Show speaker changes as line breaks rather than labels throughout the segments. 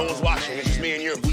No one's watching. It's just me and you.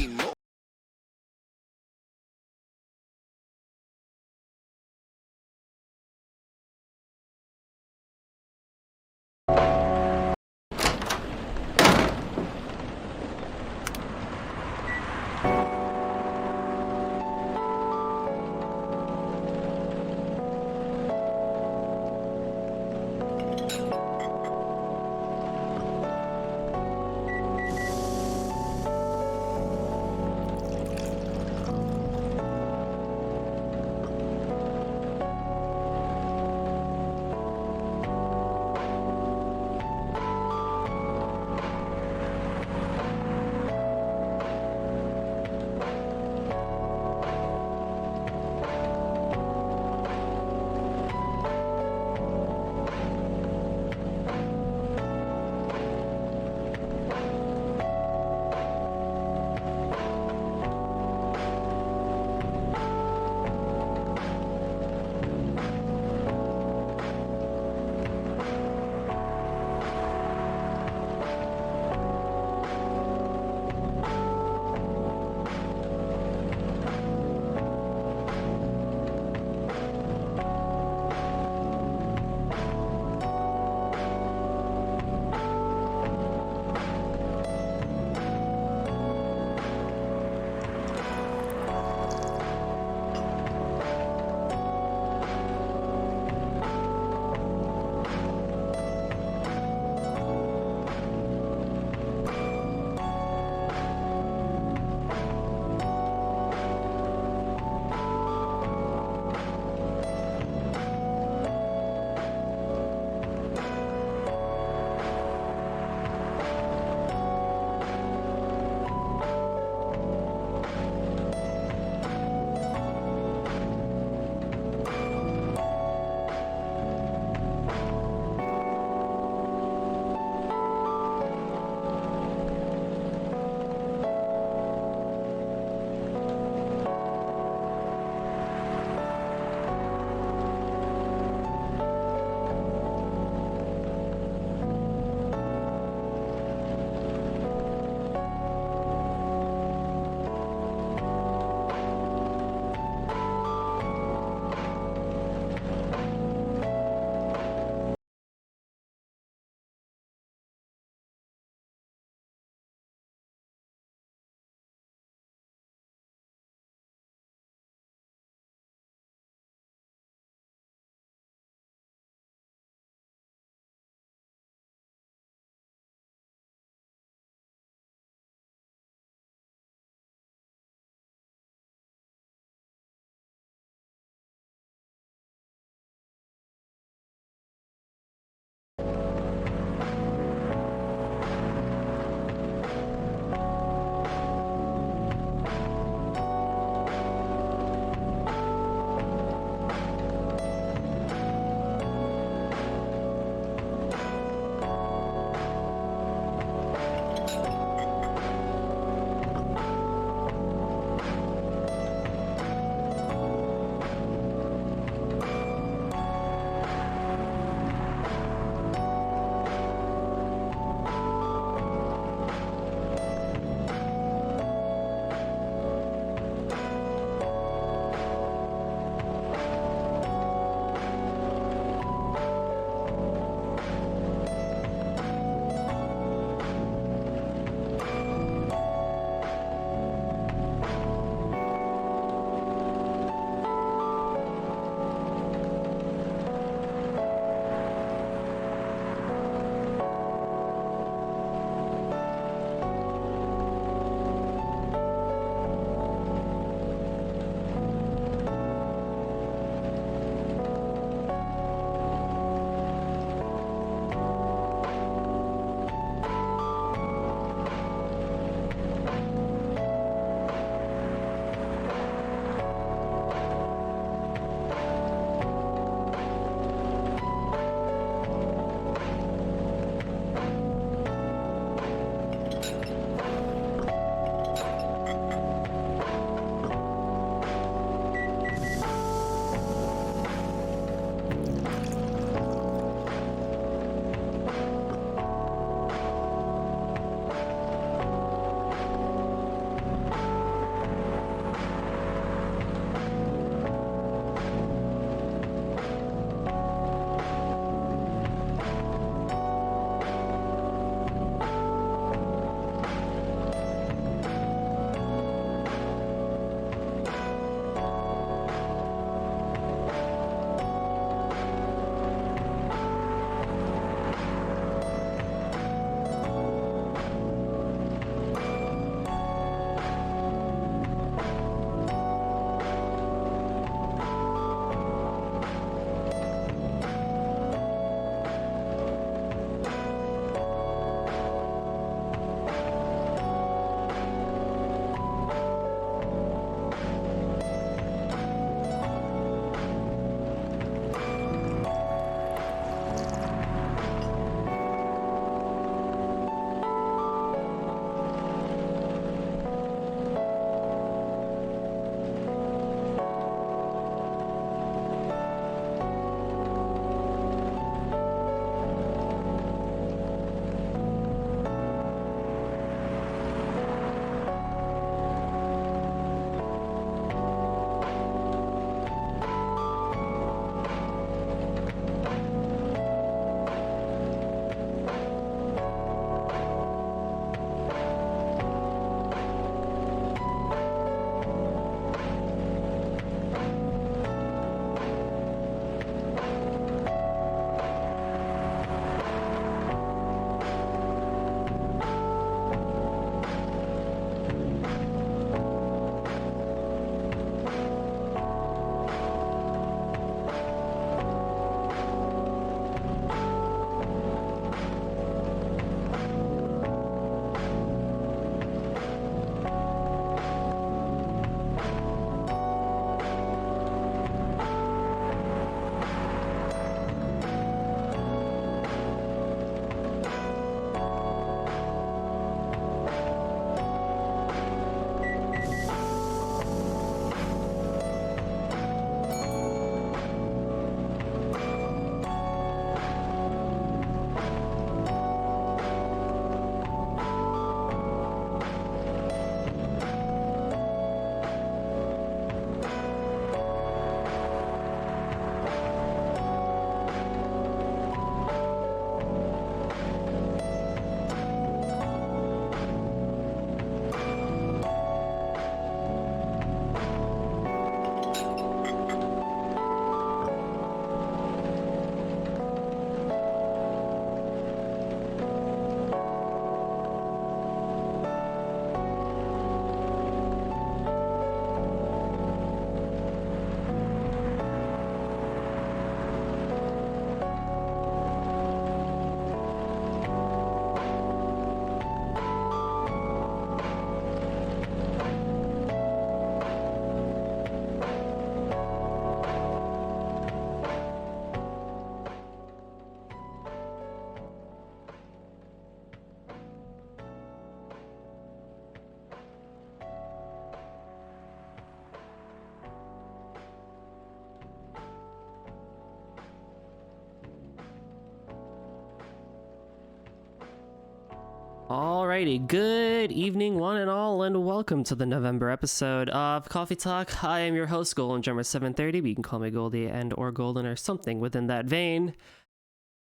Alrighty, good evening, one and all, and welcome to the November episode of Coffee Talk. I am your host, Golden Drummer 730, but you can call me Goldie and or Golden or something within that vein.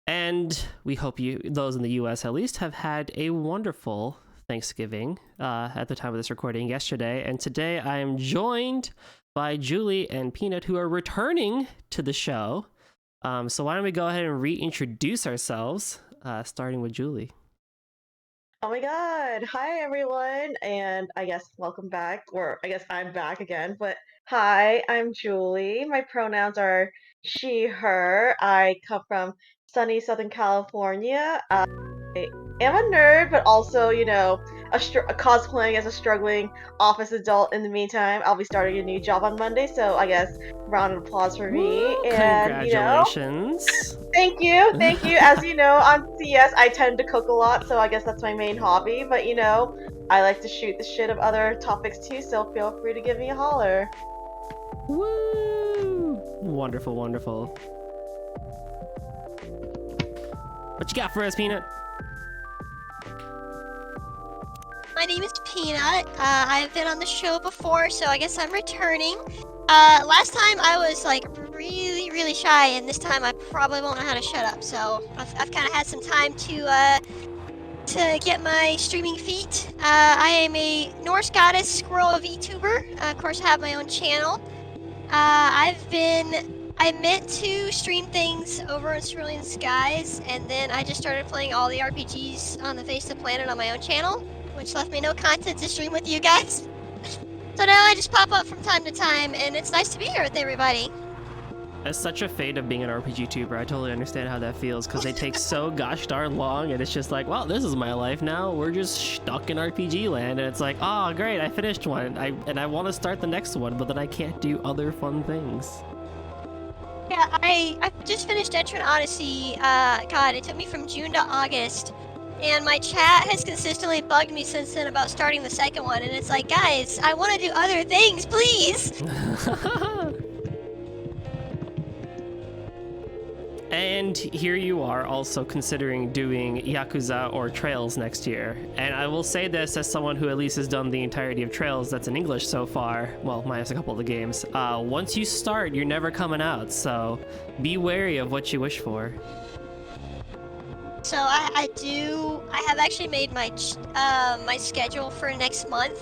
And we hope you, those in the US at least, have had a wonderful Thanksgiving at the time of this recording yesterday. And today I am joined by Julie and Peanut, who are returning to the show. So why don't we go ahead and reintroduce ourselves, starting with Julie.
Oh my god. Hi everyone. And I guess welcome back. Or I guess I'm back again. But hi, I'm Julie. My pronouns are she, her. I come from sunny Southern California. I am a nerd, but also, a cosplaying as a struggling office adult in the meantime. I'll be starting a new job on Monday, so I guess round of applause for me.
Woo,
And,
congratulations.
thank you, thank you. As you know, on CS, I tend to cook a lot, so I guess that's my main hobby. But I like to shoot the shit of other topics too, so feel free to give me a holler.
Woo! Wonderful, wonderful. What you got for us, Peanut?
My name is Peanut. I've been on the show before, so I guess I'm returning. Last time I was like really shy, and this time I probably won't know how to shut up. So I've kind of had some time to get my streaming feet. I am a Norse goddess squirrel VTuber. Of course, I have my own channel. I meant to stream things over in Cerulean Skies, and then I just started playing all the RPGs on the face of the planet on my own channel, which left me no content to stream with you guys. So now I just pop up from time to time, and it's nice to be here with everybody.
It's such a fate of being an RPG tuber. I totally understand how that feels, because they take so gosh darn long, and it's just like, well, this is my life now. We're just stuck in RPG land, and it's like, oh, great, I finished one, and I want to start the next one, but then I can't do other fun things.
Yeah, I just finished Etrian Odyssey. God, it took me from June to August. And my chat has consistently bugged me since then about starting the second one, and it's like, guys, I want to do other things, please!
And here you are also considering doing Yakuza or Trails next year. And I will say this as someone who at least has done the entirety of Trails that's in English so far, well, minus a couple of the games. Once you start, you're never coming out, so be wary of what you wish for.
So I have actually made my my schedule for next month.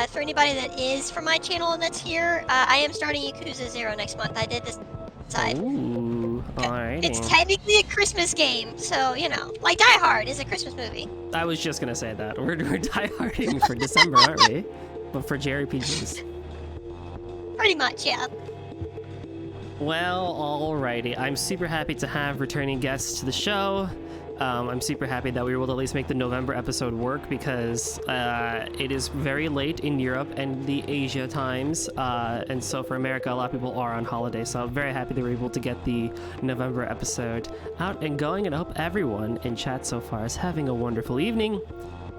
For anybody that is from my channel and that's here, I am starting Yakuza 0 next month. I did this side.
Ooh, alrighty.
It's technically a Christmas game, so, like Die Hard is a Christmas movie.
I was just gonna say that. We're die-harding for December, aren't we? But for JRPGs.
Pretty much, yeah.
Well, alrighty. I'm super happy to have returning guests to the show. I'm super happy that we were able to at least make the November episode work, because it is very late in Europe and the Asia times, and so for America, a lot of people are on holiday, so I'm very happy that we're able to get the November episode out and going, and I hope everyone in chat so far is having a wonderful evening.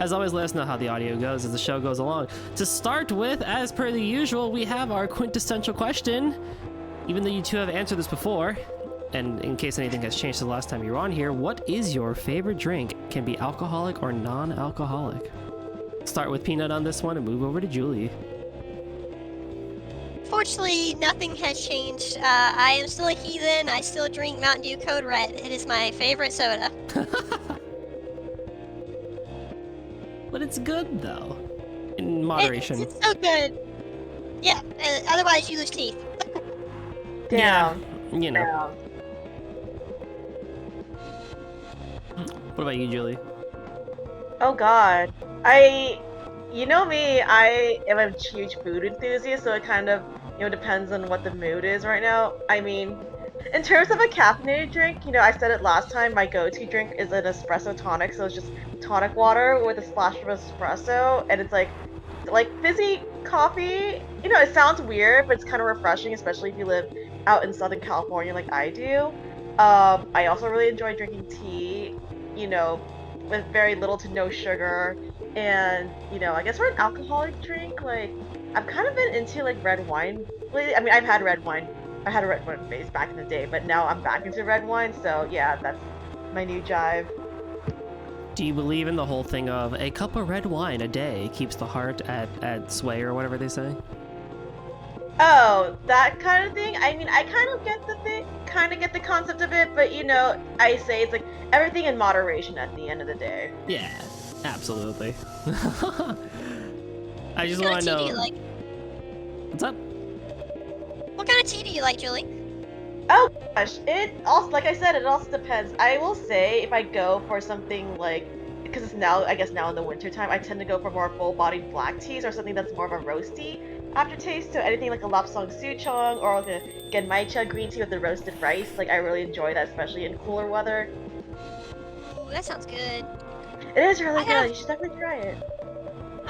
As always, let us know how the audio goes as the show goes along. To start with, as per the usual, we have our quintessential question. Even though you two have answered this before, and in case anything has changed since the last time you were on here, what is your favorite drink? Can be alcoholic or non-alcoholic. Start with Peanut on this one and move over to Julie.
Fortunately, nothing has changed. I am still a heathen. I still drink Mountain Dew Code Red. It is my favorite soda.
But it's good, though. In moderation.
It's so good. Yeah, otherwise you lose teeth.
Down.
Yeah, you know.
Down.
What about you, Julie?
Oh god. You know me, I am a huge food enthusiast, so it kind of, depends on what the mood is right now. I mean, in terms of a caffeinated drink, I said it last time, my go-to drink is an espresso tonic, so it's just tonic water with a splash of espresso, and it's like fizzy coffee. It sounds weird, but it's kind of refreshing, especially if you live out in Southern California like I do. I also really enjoy drinking tea, with very little to no sugar, and, I guess for an alcoholic drink, like, I've kind of been into, like, red wine lately. I mean, I've had red wine. I had a red wine phase back in the day, but now I'm back into red wine, so yeah, that's my new jive.
Do you believe in the whole thing of a cup of red wine a day keeps the heart at sway, or whatever they say?
Oh, that kind of thing? I mean, I kind of get the concept of it, but I say it's like everything in moderation at the end of the day.
Yeah, absolutely. I just
What
want
kind
to
of tea do you
know.
like?
What's up?
What kind of tea do you like, Julie?
Oh gosh, it also, like I said, it also depends. I will say if I go for something like, because it's now, I guess now in the winter time, I tend to go for more full-bodied black teas or something that's more of a roasty aftertaste. So anything like a lapsang souchong or like a genmaicha green tea with the roasted rice, like I really enjoy that, especially in cooler weather.
Ooh, that sounds good.
It is really
I
good.
have-
You should definitely try it.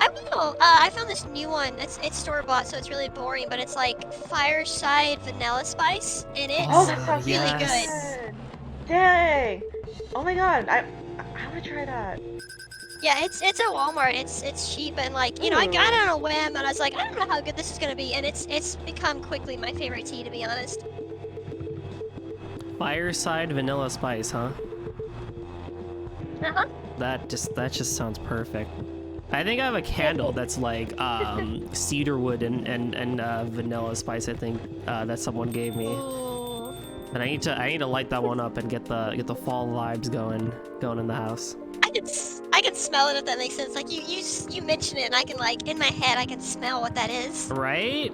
I will. I found this new one. It's store bought, so it's really boring, but it's like fireside vanilla spice, and
Oh,
it's
that sounds
really
yes.
good.
good. Dang. Oh my god, I want to try that.
Yeah, it's at Walmart. It's cheap and like I got it on a whim, and I was like, I don't know how good this is gonna be, and it's become quickly my favorite tea, to be honest.
Fireside vanilla spice, huh?
Uh-huh.
That just sounds perfect. I think I have a candle that's like cedarwood and vanilla spice. I think that someone gave me,
Ooh.
and I need to light that one up and get the fall vibes going in the house.
I can smell it, if that makes sense. Like you mention it, and I can, like, in my head I can smell what that is.
Right?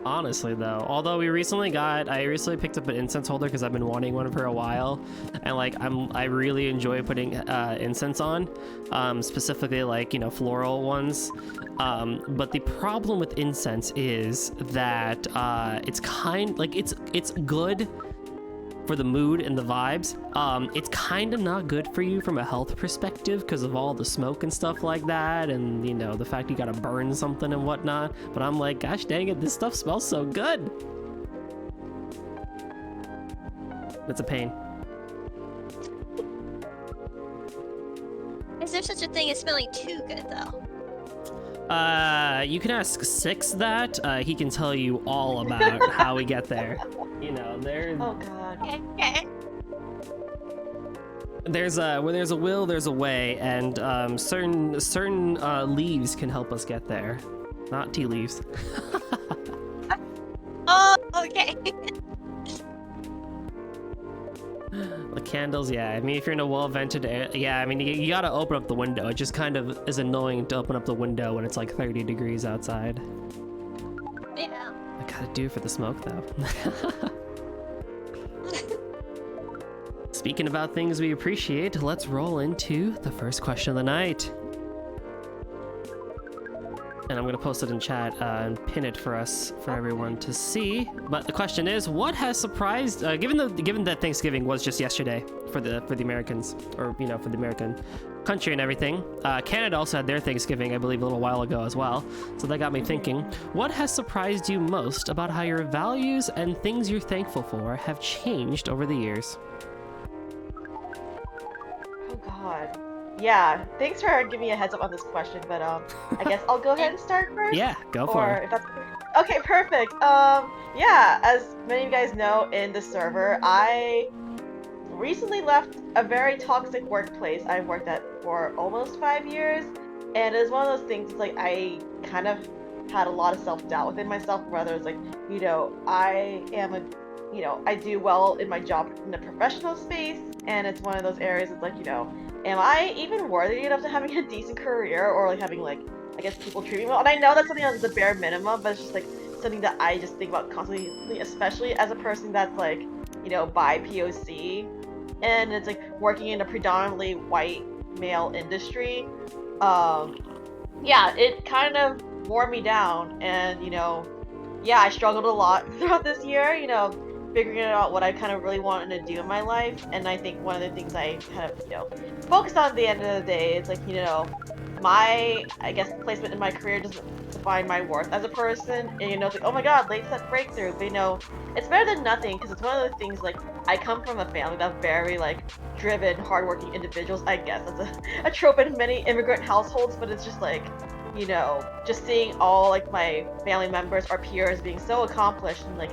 Honestly, though, although I recently picked up an incense holder because I've been wanting one for a while, and like I really enjoy putting incense on, specifically like floral ones. But the problem with incense is that it's good for the mood and the vibes. It's kind of not good for you from a health perspective because of all the smoke and stuff like that, and the fact you gotta burn something and whatnot. But I'm like, gosh dang it, this stuff smells so good. It's a pain.
Is there such a thing as smelling too good, though?
You can ask Six that. He can tell you all about how we get there. There's
Oh god.
Okay.
where there's a will, there's a way, and certain leaves can help us get there. Not tea leaves.
Oh, okay.
The candles, yeah. I mean, if you're in a well-vented area, yeah. I mean, you gotta open up the window. It just kind of is annoying to open up the window when it's like 30 degrees outside.
Yeah.
I gotta do it for the smoke, though. Speaking about things we appreciate, let's roll into the first question of the night. And I'm gonna post it in chat and pin it for everyone to see. But the question is, what has surprised? Given that Thanksgiving was just yesterday for the Americans, or for the American country and everything, Canada also had their Thanksgiving, I believe, a little while ago as well. So that got me thinking, what has surprised you most about how your values and things you're thankful for have changed over the years?
Oh god. Yeah, thanks for giving me a heads up on this question, but I guess I'll go ahead and start first.
Yeah, go for
Or
it.
if that's okay, perfect. Yeah, as many of you guys know, in the server, I recently left a very toxic workplace I've worked at for almost 5 years, and it's one of those things. It's like I kind of had a lot of self-doubt within myself, whether it's like, I am I do well in my job in the professional space, and it's one of those areas. It's like, am I even worthy enough to having a decent career, or like having, like, I guess, people treat me well? And I know that's something that's the bare minimum, but it's just like something that I just think about constantly, especially as a person that's like, bi POC, and it's like working in a predominantly white male industry. Yeah, it kind of wore me down, and yeah, I struggled a lot throughout this year, figuring out what I kind of really wanted to do in my life. And I think one of the things I kind of, focused on at the end of the day is like, my, I guess, placement in my career doesn't define my worth as a person. And it's like, oh my god, late set breakthrough. But it's better than nothing, because it's one of the things, like, I come from a family that's very, like, driven, hardworking individuals. I guess that's a trope in many immigrant households, but it's just like, just seeing all, like, my family members or peers being so accomplished and, like,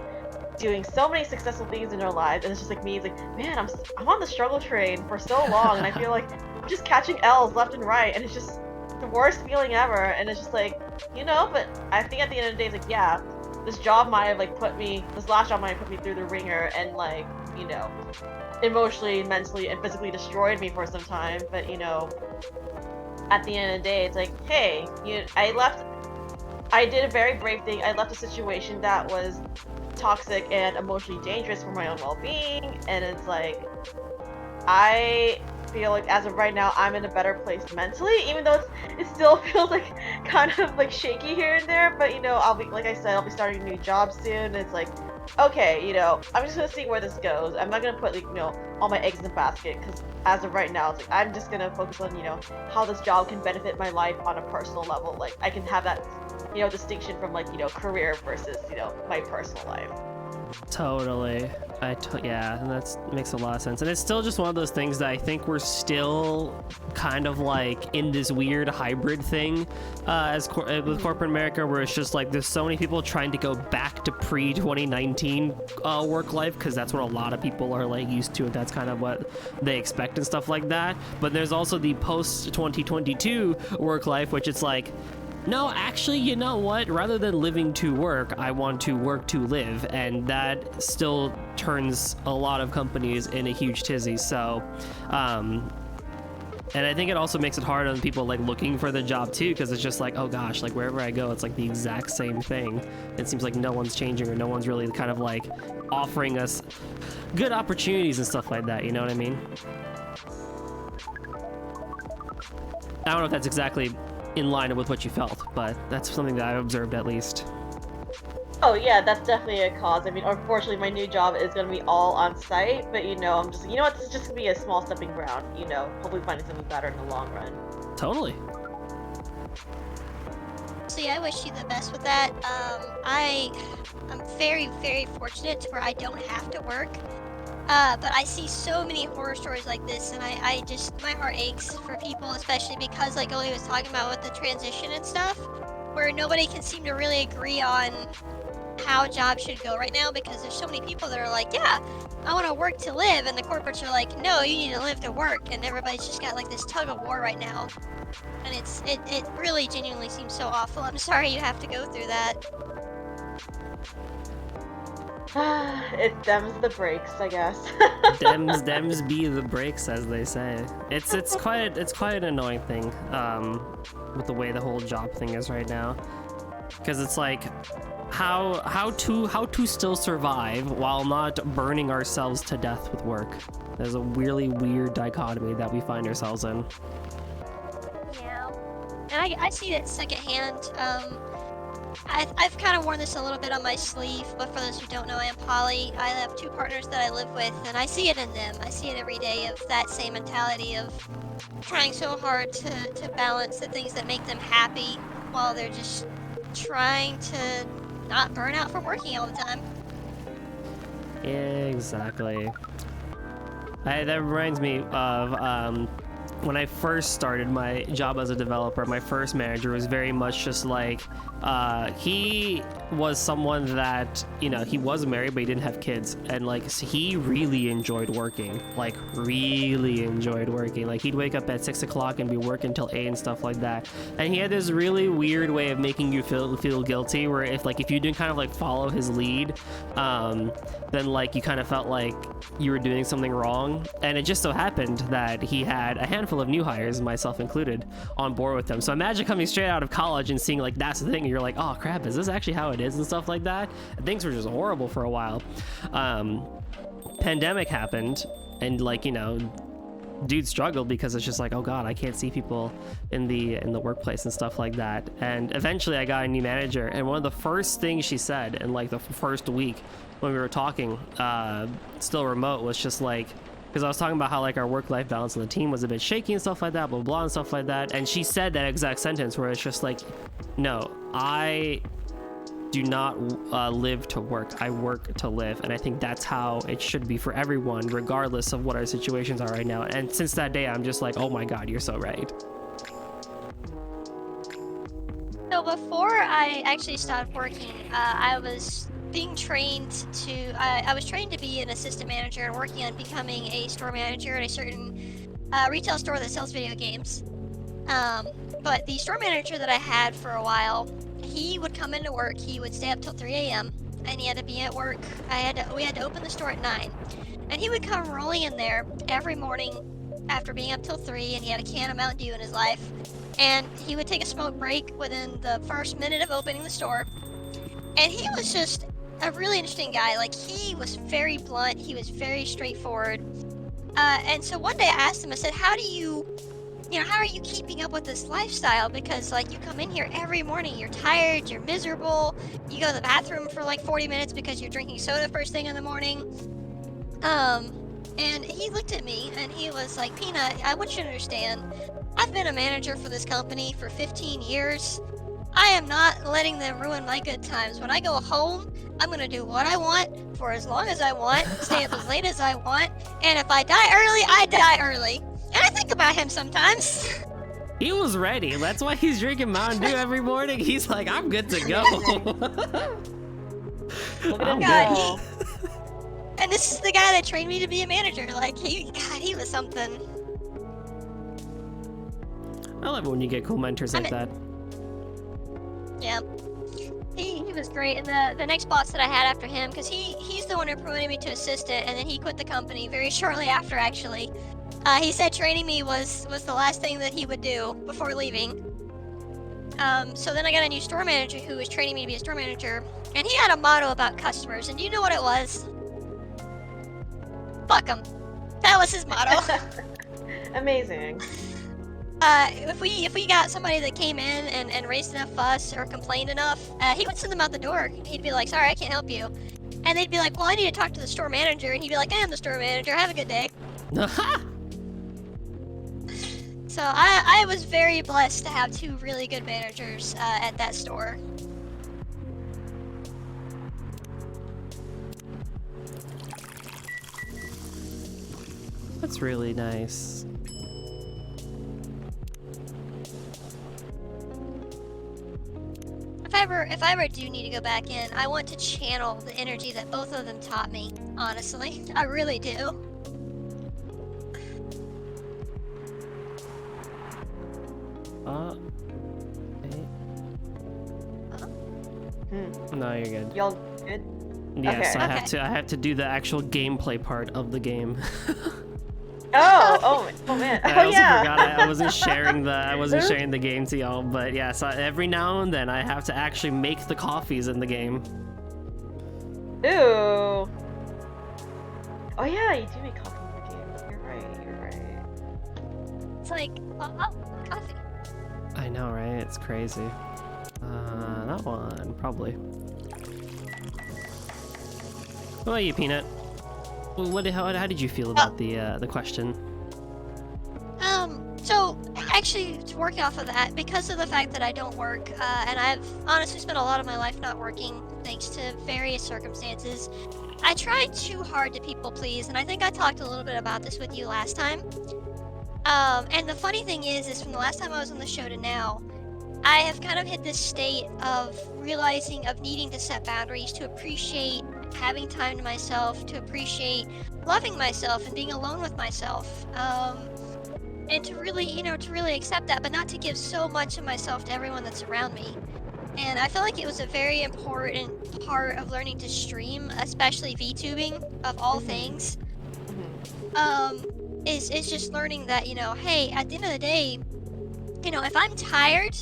doing so many successful things in their lives, and it's just like me. It's like, man, I'm on the struggle train for so long, and I feel like I'm just catching L's left and right, and it's just the worst feeling ever. And it's just like, but I think at the end of the day, it's like, yeah, this job might have this last job might have put me through the ringer and emotionally, mentally, and physically destroyed me for some time. But at the end of the day, it's like, hey, I did a very brave thing. I left a situation that was toxic and emotionally dangerous for my own well-being, and it's like, I feel like as of right now, I'm in a better place mentally, even though it still feels like kind of like shaky here and there. But I'll be, like I said, I'll be starting a new job soon. And it's like, okay, I'm just gonna see where this goes. I'm not gonna put all my eggs in the basket, because as of right now, it's like I'm just gonna focus on how this job can benefit my life on a personal level. Like I can have that distinction from career versus my personal life.
Totally. Yeah, and that makes a lot of sense. And it's still just one of those things that I think we're still kind of like in this weird hybrid thing with corporate America, where it's just like there's so many people trying to go back to pre-2019 work life, because that's what a lot of people are like used to, and that's kind of what they expect and stuff like that. But there's also the post-2022 work life, which it's like, no, actually, you know what? Rather than living to work, I want to work to live. And that still turns a lot of companies in a huge tizzy. So, and I think it also makes it hard on people like looking for the job too, because it's just like, oh gosh, like wherever I go, it's like the exact same thing. It seems like no one's changing, or no one's really kind of like offering us good opportunities and stuff like that. You know what I mean? I don't know if that's exactly in line with what you felt, but that's something that I observed at least.
Oh yeah, that's definitely a cause. I mean, unfortunately, my new job is going to be all on site, but I'm just, what, this is just going to be a small stepping ground, hopefully finding something better in the long run.
Totally.
See, I wish you the best with that. I'm very, very fortunate to where I don't have to work. But I see so many horror stories like this, and I just, my heart aches for people, especially because, like Oli was talking about with the transition and stuff, where nobody can seem to really agree on how jobs should go right now, because there's so many people that are like, yeah, I want to work to live, and the corporates are like, no, you need to live to work, and everybody's just got like this tug of war right now, and it really genuinely seems so awful. I'm sorry you have to go through that.
It dems the brakes, I guess.
Dems be the brakes, as they say. It's quite an annoying thing with the way the whole job thing is right now, because it's like how to still survive while not burning ourselves to death with work. There's a really weird dichotomy that we find ourselves in.
Yeah, and I see that secondhand. I've kind of worn this a little bit on my sleeve, but for those who don't know, I am poly. I have 2 partners that I live with, and I see it in them. I see it every day, of that same mentality of trying so hard to balance the things that make them happy while they're just trying to not burn out from working all the time.
Exactly. That reminds me of when I first started my job as a developer. My first manager was very much just like, he was someone that, he was married, but he didn't have kids. And like, so he really enjoyed working, like really enjoyed working. Like he'd wake up at 6 o'clock and be working until 8 and stuff like that. And he had this really weird way of making you feel guilty, where if you didn't kind of like follow his lead, then like you kind of felt like you were doing something wrong. And it just so happened that he had a handful of new hires, myself included, on board with them. So imagine coming straight out of college and seeing like that's the thing, and you're like, oh crap, is this actually how it is and stuff like that. And things were just horrible for a while. Pandemic happened, and like, dude struggled because it's just like, oh god, I can't see people in the workplace and stuff like that. And eventually I got a new manager, and one of the first things she said in like the first week when we were talking, still remote, was just like, because I was talking about how like our work-life balance on the team was a bit shaky and stuff like that, blah blah and stuff like that. And she said that exact sentence, where it's just like, no, I do not live to work, I work to live. And I think that's how it should be for everyone, regardless of what our situations are right now. And since that day, I'm just like, oh my god, you're so right.
So before I actually started working, I was being trained I was trained to be an assistant manager and working on becoming a store manager at a certain retail store that sells video games. But the store manager that I had for a while, he would come into work. He would stay up till 3 a.m. and he had to be at work. We had to open the store at 9, and he would come rolling in there every morning after being up till 3, and he had a can of Mountain Dew in his life. And he would take a smoke break within the first minute of opening the store. And he was just a really interesting guy. Like, he was very blunt. He was very straightforward. And so one day I asked him, I said, how are you keeping up with this lifestyle? Because, like, you come in here every morning, you're tired, you're miserable, you go to the bathroom for like 40 minutes because you're drinking soda first thing in the morning. And he looked at me and he was like, Peanut, I want you to understand, I've been a manager for this company for 15 years. I am not letting them ruin my good times. When I go home, I'm going to do what I want for as long as I want, stay up as late as I want, and if I die early, I die early. And I think about him sometimes.
He was ready. That's why he's drinking Mountain Dew every morning. He's like, I'm good to go.
Look at him
God,
go.
And this is the guy that trained me to be a manager. Like, he was something.
I love it when you get cool mentors like that.
Yeah. He was great. And the next boss that I had after him, because he's the one who promoted me to assistant, and then he quit the company very shortly after, actually. He said training me was the last thing that he would do before leaving. So then I got a new store manager who was training me to be a store manager, and he had a motto about customers, and do you know what it was? Fuck 'em. That was his motto.
Amazing.
If we got somebody that came in and raised enough fuss or complained enough, he would send them out the door. He'd be like, sorry, I can't help you. And they'd be like, well, I need to talk to the store manager. And he'd be like, I am the store manager. Have a good day. So I was very blessed to have two really good managers at that store.
That's really nice.
If I ever do need to go back in, I want to channel the energy that both of them taught me, honestly. I really do.
No, you're good.
Y'all good?
Yes,
Okay.
I have to do the actual gameplay part of the game.
Oh man.
I also
yeah.
forgot I wasn't sharing the game to y'all, but yeah, so every now and then I have to actually make the coffees in the game.
Ooh. Oh yeah, you do make coffee in the games. You're right.
It's like, coffee.
I know, right? It's crazy. That one, probably. What about you, Peanut? How did you feel about the question?
So actually, to work off of that, because of the fact that I don't work, and I've honestly spent a lot of my life not working, thanks to various circumstances, I try too hard to people please, and I think I talked a little bit about this with you last time. And the funny thing is from the last time I was on the show to now, I have kind of hit this state of realizing of needing to set boundaries, to appreciate having time to myself, to appreciate loving myself and being alone with myself, and to really accept that, but not to give so much of myself to everyone that's around me. And I feel like it was a very important part of learning to stream, especially VTubing of all things. Is just learning that, hey, at the end of the day, if I'm tired,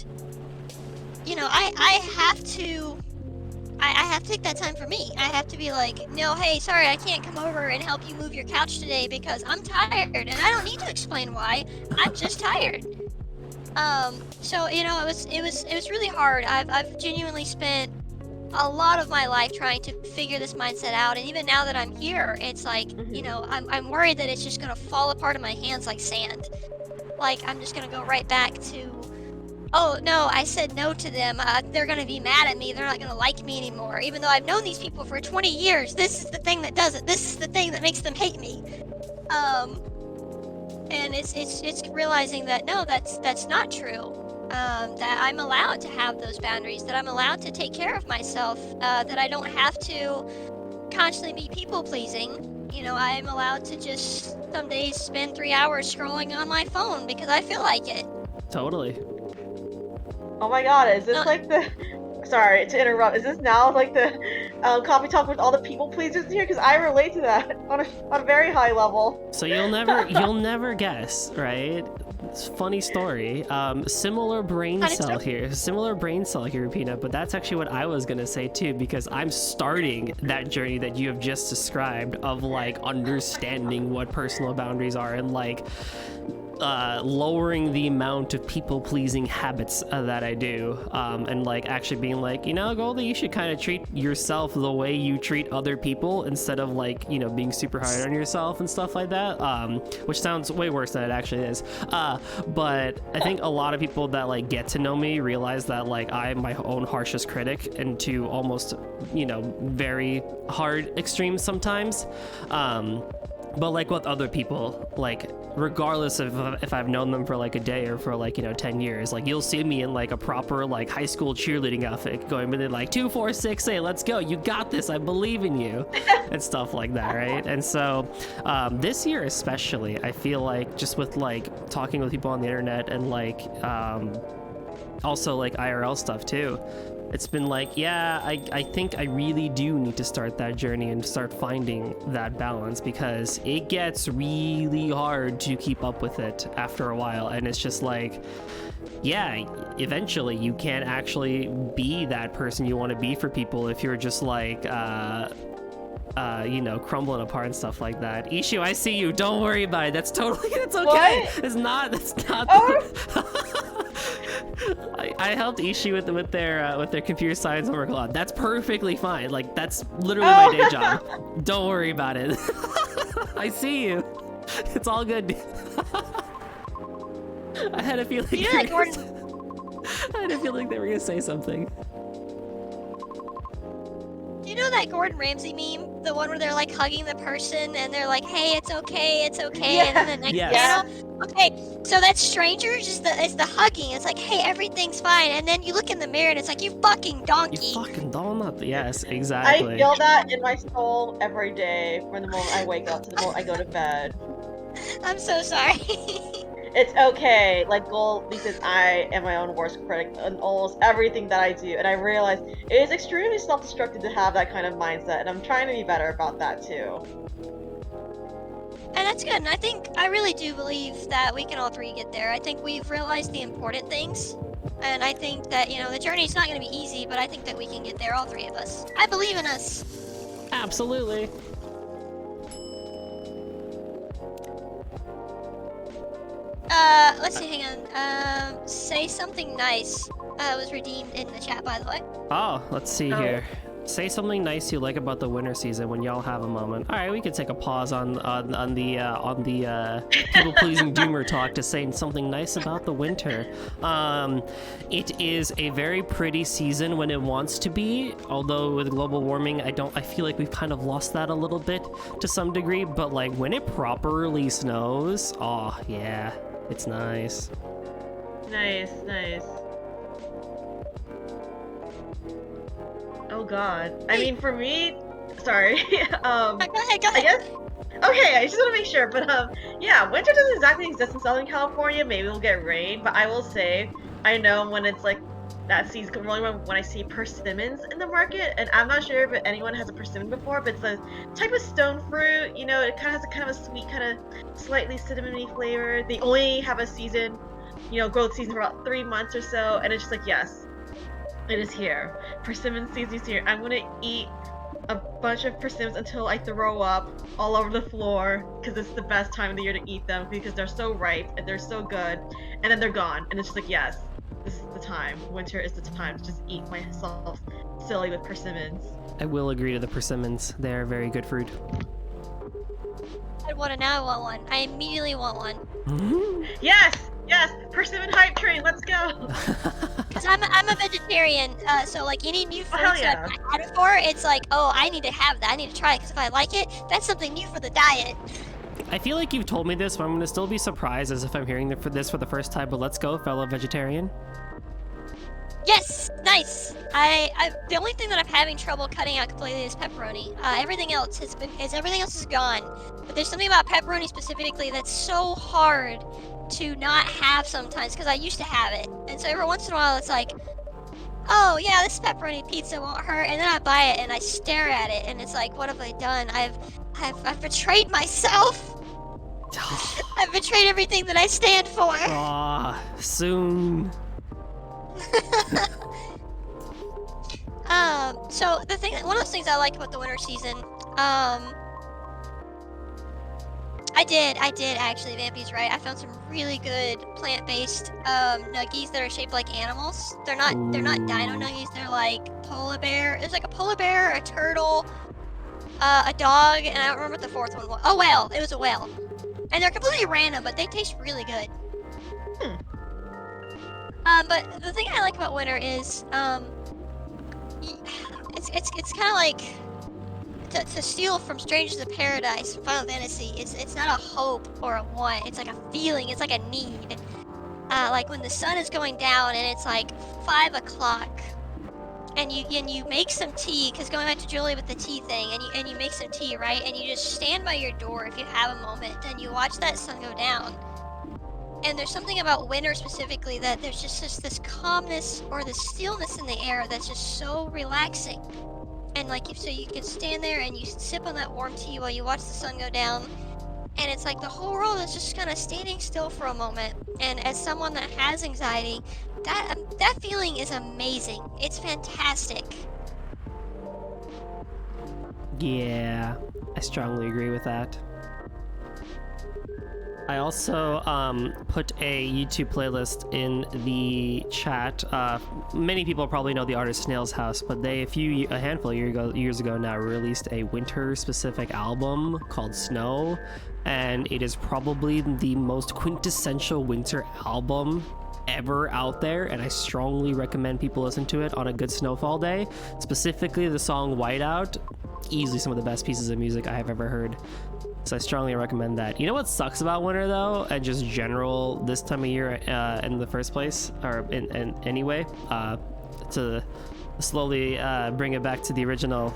I have to take that time for me. I have to be like, no, hey, sorry, I can't come over and help you move your couch today because I'm tired, and I don't need to explain why. I'm just tired. So it was really hard. I've genuinely spent a lot of my life trying to figure this mindset out, and even now that I'm here, it's like, I'm worried that it's just gonna fall apart in my hands like sand. Like, I'm just gonna go right back to, oh no, I said no to them, they're gonna be mad at me, they're not gonna like me anymore, even though I've known these people for 20 years. This is the thing that does it. This is the thing that makes them hate me. And it's realizing that no, that's not true. That I'm allowed to have those boundaries, that I'm allowed to take care of myself, that I don't have to constantly be people pleasing, you know, I'm allowed to just some days spend 3 hours scrolling on my phone because I feel like it.
Totally.
Oh my god, is this
No.
like the... Sorry to interrupt, is this now like the coffee talk with all the people pleasers here? Because I relate to that on a very high level.
So you'll never guess, right? It's a funny story. Similar brain
Kind of
cell
stuff.
here. Similar brain cell here, Peanut, but that's actually what I was gonna say too, because I'm starting that journey that you have just described of like understanding what personal boundaries are and like lowering the amount of people-pleasing habits that I do, and like actually being like, you know, Goldie, you should kind of treat yourself the way you treat other people instead of like, you know, being super hard on yourself and stuff like that, which sounds way worse than it actually is. But I think a lot of people that like get to know me realize that like I'm my own harshest critic, and to almost, you know, very hard extremes sometimes. But like with other people, like regardless of if I've known them for like a day or for like, you know, 10 years, like you'll see me in like a proper like high school cheerleading outfit going with it like 2, 4, 6, 8, let's go, you got this, I believe in you, and stuff like that, right? And so this year especially, I feel like just with like talking with people on the internet and like also like IRL stuff too, it's been like, yeah, I think I really do need to start that journey and start finding that balance, because it gets really hard to keep up with it after a while. And it's just like, yeah, eventually you can't actually be that person you want to be for people if you're just like, you know, crumbling apart and stuff like that. Ishu, I see you. Don't worry about it. That's totally, that's okay.
What?
That's not I helped Ishi with their computer science homework a lot. That's perfectly fine. Like that's literally my day job. Don't worry about it. I see you. It's all good. I had a feeling.
You know that Gordon.
I had a feeling they were gonna say something.
Do you know that Gordon Ramsay meme? The one where they're like hugging the person and they're like, "Hey, it's okay, it's okay,"
Yeah.
and then the next
Yes.
panel. Okay, so that's strangers. It's the hugging. It's like, "Hey, everything's fine," and then you look in the mirror and it's like, "You fucking donkey."
You fucking donut. Yes,
I
exactly.
feel that in my soul every day from the moment I wake up to the moment I go to bed.
I'm so sorry.
It's okay, like Gold, because I am my own worst critic on almost everything that I do, and I realize it is extremely self-destructive to have that kind of mindset, and I'm trying to be better about that too.
And that's good. And I really do believe that we can all three get there. I think we've realized the important things. And I think that, you know, the journey's not going to be easy, but I think that we can get there, all three of us. I believe in us.
Absolutely.
Let's see, hang on. Say something nice. Was redeemed in the chat, by the way.
Oh, let's see
Oh.
here. Say something nice you like about the winter season when y'all have a moment. All right, we could take a pause on the people pleasing doomer talk to say something nice about the winter. It is a very pretty season when it wants to be. Although with global warming, I feel like we've kind of lost that a little bit to some degree. But like when it properly snows, oh yeah, it's nice.
Nice, nice. Oh god. I mean, for me, sorry.
Go ahead, go
I
ahead.
guess. Okay, I just want to make sure, but yeah, winter doesn't exactly exist in Southern California. Maybe we'll get rain, but I will say, I know when it's like that season rolling around when I see persimmons in the market, and I'm not sure if anyone has a persimmon before, but it's a type of stone fruit. You know, it kind of has a kind of a sweet, kind of slightly cinnamony flavor. They only have a season, you know, growth season for about 3 months or so, and it's just like, yes, it is here. Persimmon season is here. I'm gonna eat a bunch of persimmons until I throw up all over the floor, because it's the best time of the year to eat them, because they're so ripe and they're so good, and then they're gone, and it's just like, yes, this is the time. Winter is the time to just eat myself silly with persimmons.
I will agree to the persimmons. They're very good fruit.
I want one, now I want one. I immediately want one.
Yes! Yes! Persimmon hype train, let's go!
Because I'm a vegetarian, so like any new
Oh, hell
fruits
yeah.
that I'm added for, it's like, oh, I need to have that. I need to try it, because if I like it, that's something new for the diet.
I feel like you've told me this, but I'm going to still be surprised as if I'm hearing this for the first time, but let's go, fellow vegetarian.
Yes, nice. The only thing that I'm having trouble cutting out completely is pepperoni. Everything else everything else is gone. But there's something about pepperoni specifically that's so hard to not have sometimes because I used to have it, and so every once in a while it's like, oh yeah, this pepperoni pizza won't hurt, and then I buy it and I stare at it and it's like, what have I done? I've betrayed myself. I've betrayed everything that I stand for.
Soon.
So one of those things I like about the winter season, I did actually, Vampy's right. I found some really good plant-based nuggies that are shaped like animals. They're not dino nuggies, they're like polar bear. There's like a polar bear, a turtle, a dog, and I don't remember what the fourth one was. Oh, whale. It was a whale. And they're completely random, but they taste really good. But the thing I like about winter is, it's kind of like to steal from Strangers of Paradise from Final Fantasy. It's not a hope or a want. It's like a feeling. It's like a need. Like when the sun is going down and it's like 5 o'clock, and you make some tea. Because going back to Julie with the tea thing, and you make some tea, right? And you just stand by your door if you have a moment, and you watch that sun go down. And there's something about winter specifically that there's just this calmness or this stillness in the air that's just so relaxing. And so you can stand there and you sip on that warm tea while you watch the sun go down. And it's like the whole world is just kind of standing still for a moment. And as someone that has anxiety, that feeling is amazing. It's fantastic.
Yeah, I strongly agree with that. I also put a YouTube playlist in the chat. Many people probably know the artist Snail's House, but they a handful of years ago now released a winter-specific album called Snow, and it is probably the most quintessential winter album ever out there, and I strongly recommend people listen to it on a good snowfall day. Specifically, the song Whiteout, easily some of the best pieces of music I have ever heard. So I strongly recommend that. You know what sucks about winter though, and just general this time of year in the first place, or in anyway, to slowly bring it back to the original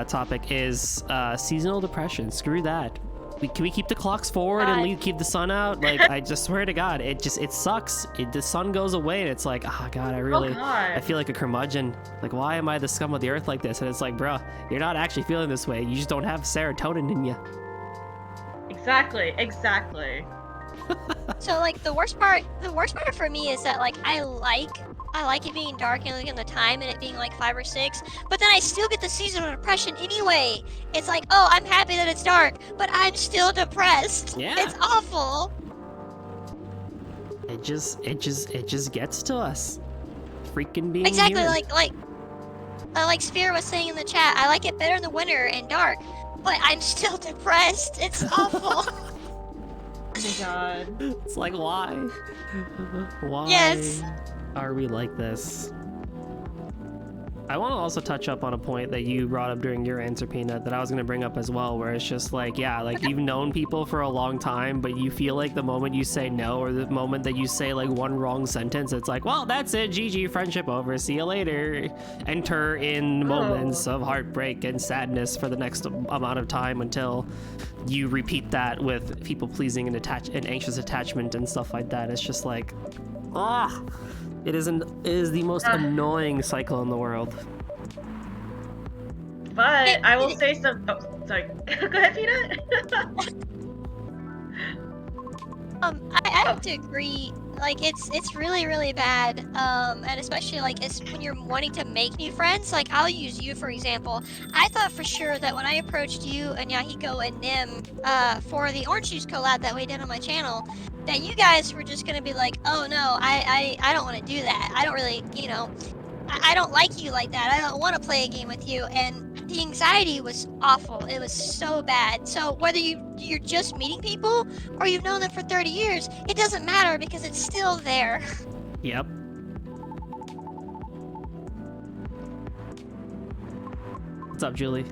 topic, is seasonal depression. Screw that. Can we keep the clocks forward and keep the sun out? Like, I just swear to God, it sucks. The sun goes away and it's like, oh God, I feel like a curmudgeon. Like, why am I the scum of the earth like this? And it's like, bro, you're not actually feeling this way. You just don't have serotonin in you.
Exactly.
So like the worst part for me is that like I like it being dark and looking at the time and it being like 5 or 6, but then I still get the seasonal depression anyway. It's like, oh, I'm happy that it's dark, but I'm still depressed.
Yeah.
It's awful.
It just gets to us. Freaking being
exactly
human.
like Sphere was saying in the chat, I like it better in the winter and dark, but I'm still depressed. It's awful.
Oh my God.
It's like, why? Why
Yes.
are we like this? I want to also touch up on a point that you brought up during your answer, Peanut, that I was going to bring up as well, where it's just like, yeah, like you've known people for a long time, but you feel like the moment you say no, or the moment that you say like one wrong sentence, it's like, well, that's it, GG, friendship over, see you later. Enter in moments of heartbreak and sadness for the next amount of time until you repeat that with people pleasing and anxious attachment and stuff like that. It's just like, it is the most annoying cycle in the world.
But I will say some. Oh, sorry. Go ahead, Peanut.
I have to agree. Like it's really really bad. And especially like it's when you're wanting to make new friends. Like I'll use you for example. I thought for sure that when I approached you and Yahiko and Nim for the Orange Juice collab that we did on my channel, that you guys were just gonna be like, oh no, I don't want to do that. I don't really, I don't like you like that. I don't want to play a game with you. And the anxiety was awful. It was so bad. So whether you're just meeting people or you've known them for 30 years, it doesn't matter because it's still there.
Yep. What's up, Julie?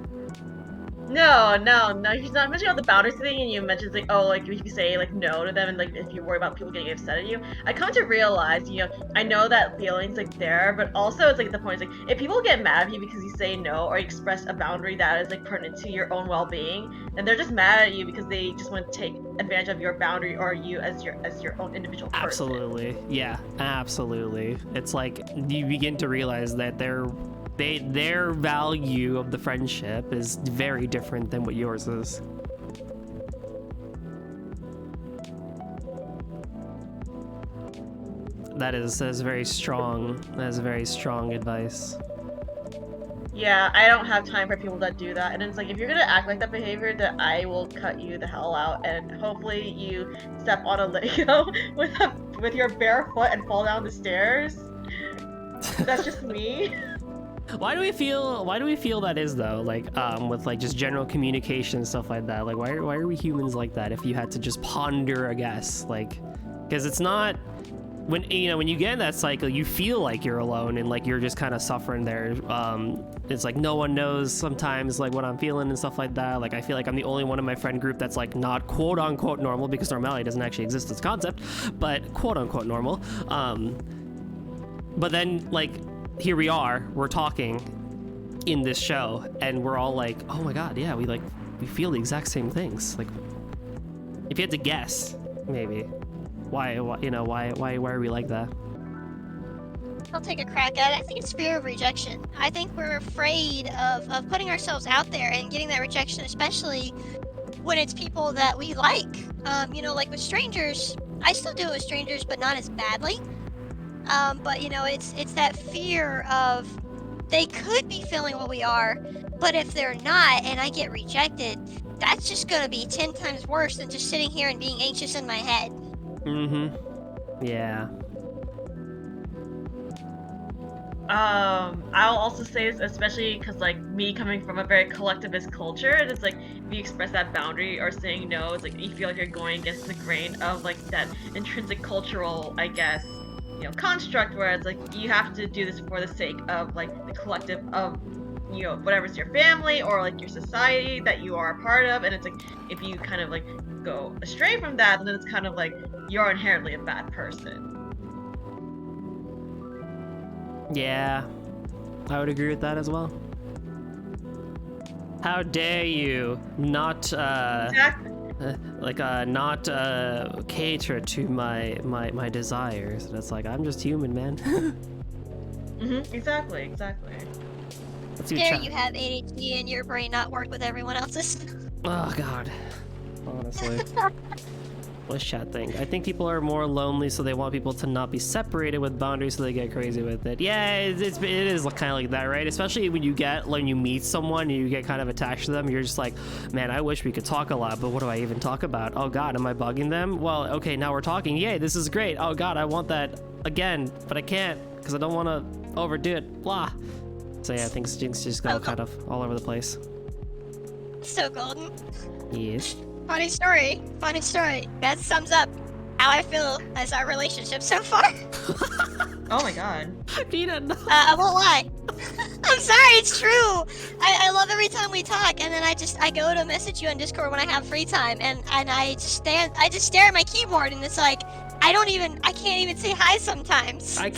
No. He's not mentioning about the boundaries thing, and you mentioned like, oh, like if you say like no to them, and like if you worry about people getting upset at you. I come to realize, I know that feeling's like there, but also it's like the point is like if people get mad at you because you say no or express a boundary that is like pertinent to your own well-being, then they're just mad at you because they just want to take advantage of your boundary or you as your own individual person.
Absolutely. Yeah, absolutely. It's like you begin to realize that their value of the friendship is very different than what yours is. That is very strong. That is very strong advice.
Yeah, I don't have time for people that do that. And it's like, if you're gonna act like that behavior, then I will cut you the hell out. And hopefully you step on a Lego with your bare foot and fall down the stairs. That's just me.
Why do we feel that is though? Like, with like just general communication and stuff like that. Like, why are we humans like that? If you had to just ponder a guess, like, because it's not. When you get in that cycle, you feel like you're alone and like you're just kind of suffering there. It's like no one knows sometimes like what I'm feeling and stuff like that. Like I feel like I'm the only one in my friend group that's like not quote unquote normal, because normality doesn't actually exist as a concept, but quote unquote normal. But then like here we are, we're talking in this show and we're all like, oh my god, yeah, we feel the exact same things. Like if you had to guess, maybe. Why are we like that?
I'll take a crack at it. I think it's fear of rejection. I think we're afraid of putting ourselves out there and getting that rejection, especially when it's people that we like. Like with strangers, I still do it with strangers, but not as badly. But it's that fear of they could be feeling what we are, but if they're not and I get rejected, that's just gonna be 10 times worse than just sitting here and being anxious in my head.
Yeah.
I'll also say this, especially because like me coming from a very collectivist culture, and it's like if you express that boundary or saying no, it's like you feel like you're going against the grain of like that intrinsic cultural, I guess, construct where it's like you have to do this for the sake of like the collective of whatever's your family or like your society that you are a part of, and it's like if you kind of like go astray from that, then it's kind of like you're inherently a bad person.
Yeah, I would agree with that as well. How dare you not
Exactly.
not cater to my desires? And it's like I'm just human, man.
Exactly.
Dare you have ADHD and your brain not work with everyone else's?
Oh god, honestly. What's chat thing? I think people are more lonely, so they want people to not be separated with boundaries, so they get crazy with it. Yeah, it is kind of like that, right? Especially when you meet someone and you get kind of attached to them, you're just like, man, I wish we could talk a lot, but what do I even talk about? Oh god, am I bugging them? Well, okay, now we're talking. Yay, this is great. Oh god, I want that again, but I can't because I don't want to overdo it. Blah. So yeah, things just go kind of all over the place.
So golden.
Yes.
Funny story. That sums up how I feel as our relationship so far.
Oh my god.
Peanut, no.
I won't lie. I'm sorry, it's true. I love every time we talk, and then I go to message you on Discord when I have free time, and I just stare at my keyboard, and it's like I can't even say hi sometimes.
I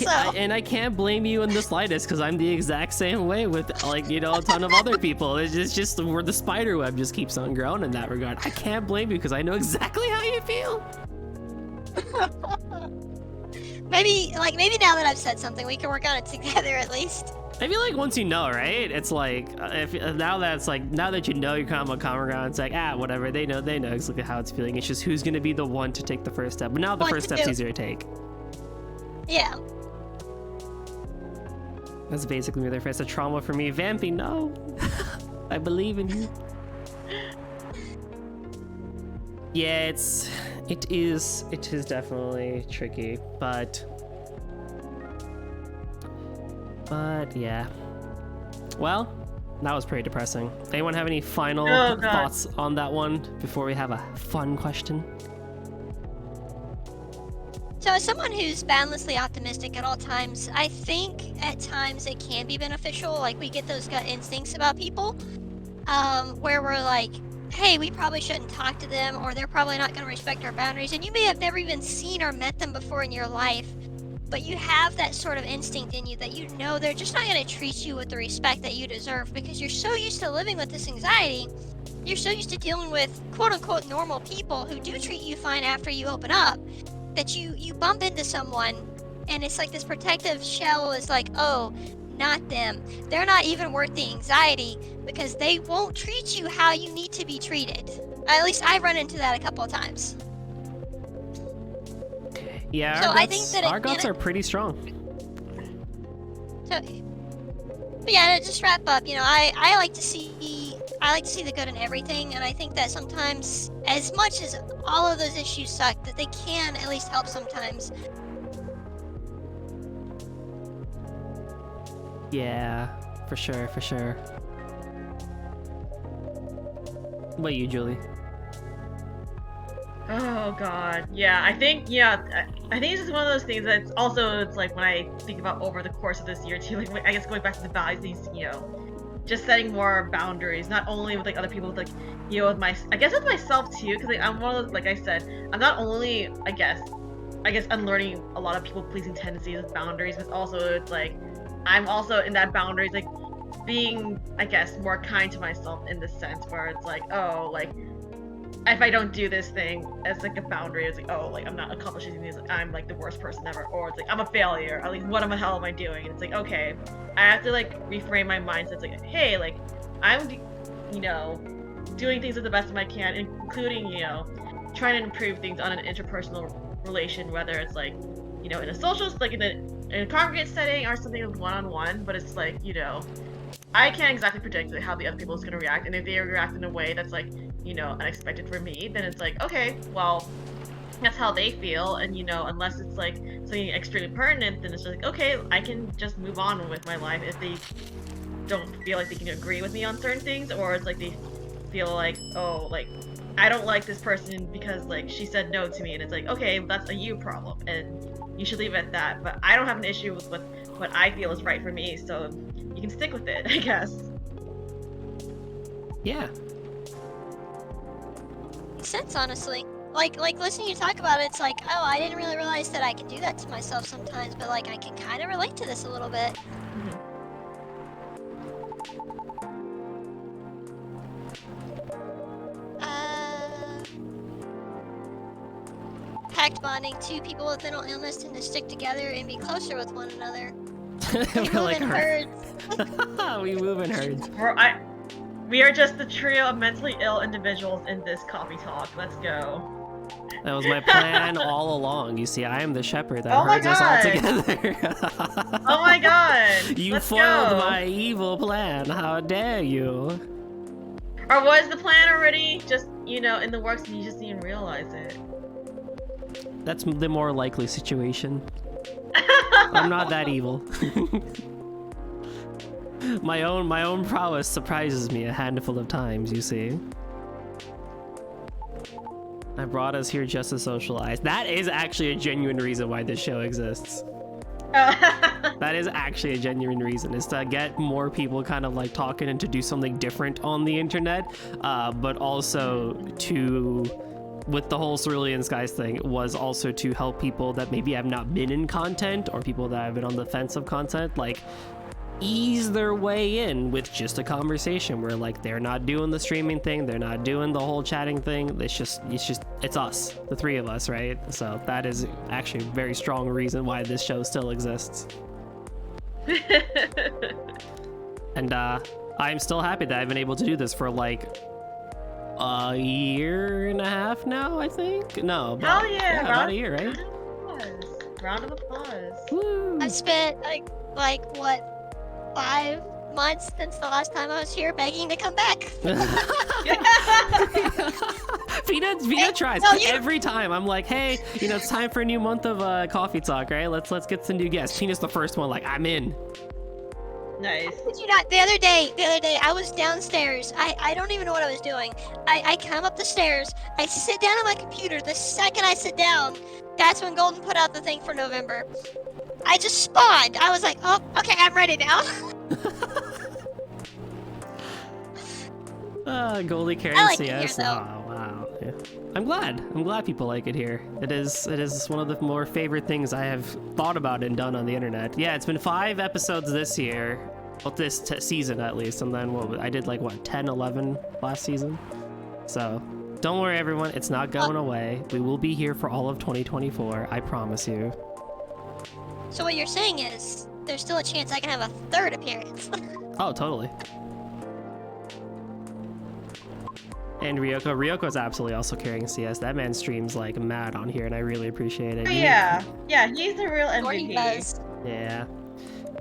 can't blame you in the slightest, because I'm the exact same way with a ton of other people. It's just where the spider web just keeps on growing in that regard. I can't blame you because I know exactly how you feel.
Maybe now that I've said something, we can work on it together at least.
I feel like once you know, right? It's like now that you know, you're kind of on common ground. It's like whatever. They know exactly how it's feeling. It's just who's gonna be the one to take the first step. But now the first step's easier to take.
Yeah.
That's basically their face. A trauma for me. Vampy, no. I believe in you. Yeah, it is definitely tricky, but yeah. Well, that was pretty depressing. Anyone have any final thoughts on that one before we have a fun question?
So as someone who's boundlessly optimistic at all times, I think at times it can be beneficial. Like we get those gut instincts about people. where we're like, hey, we probably shouldn't talk to them, or they're probably not going to respect our boundaries, and you may have never even seen or met them before in your life, but you have that sort of instinct in you that you know they're just not going to treat you with the respect that you deserve because you're so used to living with this anxiety. You're so used to dealing with quote-unquote normal people who do treat you fine after you open up that you bump into someone and it's like this protective shell is like, oh, not them. They're not even worth the anxiety because they won't treat you how you need to be treated. At least I've run into that a couple of times.
Yeah,
So I think that
our guts are pretty strong.
So, but yeah, to just wrap up, you know, I like to see the good in everything, and I think that sometimes, as much as all of those issues suck, that they can at least help sometimes.
Yeah, for sure, for sure. What about you, Julie?
Oh god, yeah. I think I think it's just one of those things that's also it's like when I think about over the course of this year too. Like I guess going back to the values, things just setting more boundaries, not only with like other people, with like with I guess with myself too, because like, I'm one of those, like I said, I'm not only I guess unlearning a lot of people pleasing tendencies with boundaries, but also it's like I'm also in that boundaries like being I guess more kind to myself in the sense where it's like oh like if I don't do this thing as like a boundary, it's like oh like I'm not accomplishing these, I'm like the worst person ever, or it's like I'm a failure, or like what the hell am I doing? And it's like okay, I have to like reframe my mindset. It's like hey, like I'm doing things to the best of I can, including trying to improve things on an interpersonal relation, whether it's like in a social like in a congregate setting or something one-on-one, but it's like I can't exactly predict how the other people is going to react, and if they react in a way that's like unexpected for me, then it's like okay, well that's how they feel, and unless it's like something extremely pertinent, then it's just like okay, I can just move on with my life if they don't feel like they can agree with me on certain things, or it's like they feel like oh like I don't like this person because like she said no to me, and it's like okay, that's a you problem and you should leave it at that, but I don't have an issue with what I feel is right for me, so you can stick with it, I guess.
Yeah.
Makes sense, honestly. Like listening you talk about it, it's like, oh, I didn't really realize that I can do that to myself sometimes, but like I can kind of relate to this a little bit. Pact bonding, two people with mental illness tend to stick together and be closer with one another. We move
like
in herds.
We move in herds.
We are just the trio of mentally ill individuals in this coffee talk. Let's go.
That was my plan all along. You see, I am the shepherd that
Oh my
herds us all
God.
together.
Oh my god!
You
Let's
foiled
go.
my evil plan. How dare you?
Or was the plan already just, in the works and you just didn't realize it?
That's the more likely situation. I'm not that evil. My own prowess surprises me a handful of times, you see. I brought us here just to socialize. That is actually a genuine reason why this show exists. That is actually a genuine reason, is to get more people kind of like talking and to do something different on the internet, but also to, with the whole Cerulean Skies thing, was also to help people that maybe have not been in content or people that have been on the fence of content, like ease their way in with just a conversation where like they're not doing the streaming thing, they're not doing the whole chatting thing, it's us, the three of us, right? So that is actually a very strong reason why this show still exists. And I'm still happy that I've been able to do this for like a year and a half now, I think. No, about, about a year, right?
Round of applause.
Woo.
I've spent like what, 5 months since the last time I was here begging to come back.
Peanut tries every time. I'm like, hey, it's time for a new month of Coffee Talk, right? Let's get some new guests. Peanut's the first one, like, I'm in.
Nice.
Did you not? The other day, I was downstairs. I don't even know what I was doing. I come up the stairs. I sit down on my computer. The second I sit down, that's when Golden put out the thing for November. I just spawned. I was like, oh, okay, I'm ready now.
Goldie carrying
I like it here,
CS.
though.
Oh wow. Yeah. I'm glad people like it here. It is one of the more favorite things I have thought about and done on the internet. Yeah, it's been 5 episodes this year. Well, this season at least, and then I did like 10, 11 last season. So don't worry, everyone, it's not going away. We will be here for all of 2024. I promise you.
So what you're saying is, there's still a chance I can have a 3rd appearance.
Oh, totally. And Ryoko's absolutely also carrying CS. That man streams like mad on here, and I really appreciate it.
Yeah, he's the real
Or he
MVP.
does.
Yeah.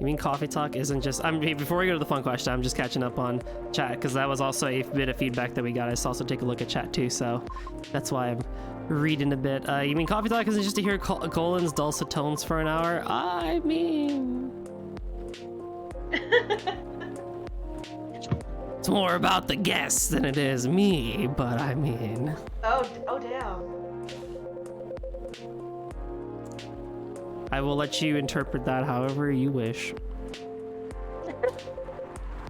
You mean Coffee Talk isn't just... before we go to the fun question, I'm just catching up on chat, because that was also a bit of feedback that we got. I just also take a look at chat, too, so that's why I'm reading a bit. You mean Coffee Talk isn't just to hear Colin's dulcet tones for an hour? I mean... It's more about the guests than it is me, but I mean...
Oh damn.
I will let you interpret that however you wish.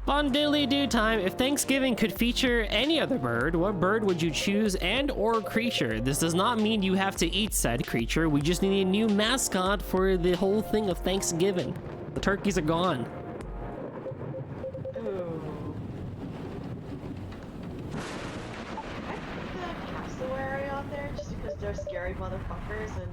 Fun diddly do time. If Thanksgiving could feature any other bird, what bird would you choose and or creature? This does not mean you have to eat said creature. We just need a new mascot for the whole thing of Thanksgiving. The turkeys are gone.
Ooh. I put the cassowary on there just because they're scary motherfuckers, and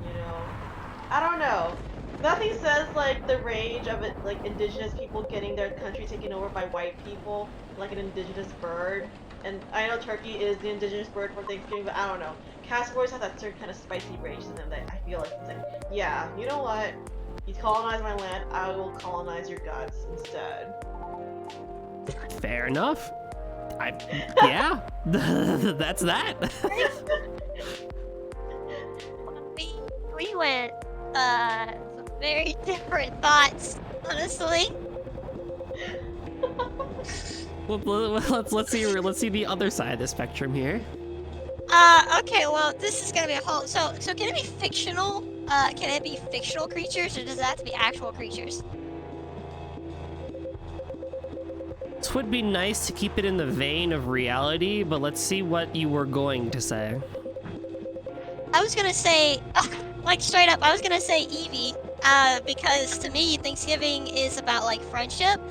I don't know. Nothing says like the rage of it, like indigenous people getting their country taken over by white people, like an indigenous bird. And I know turkey is the indigenous bird for Thanksgiving, but I don't know. Cassowaries have that certain kind of spicy rage to them that I feel like it's like, yeah, you know what? You colonize my land, I will colonize your guts instead.
Fair enough. Yeah, that's that.
we went some very different thoughts, honestly.
Well, let's see the other side of the spectrum here.
Okay, well, this is gonna be a whole. So can it be fictional? Can it be fictional creatures, or does it have to be actual creatures?
This would be nice to keep it in the vein of reality, but let's see what you were going to say.
I was gonna say, like straight up, I was gonna say Eevee, because to me, Thanksgiving is about like friendship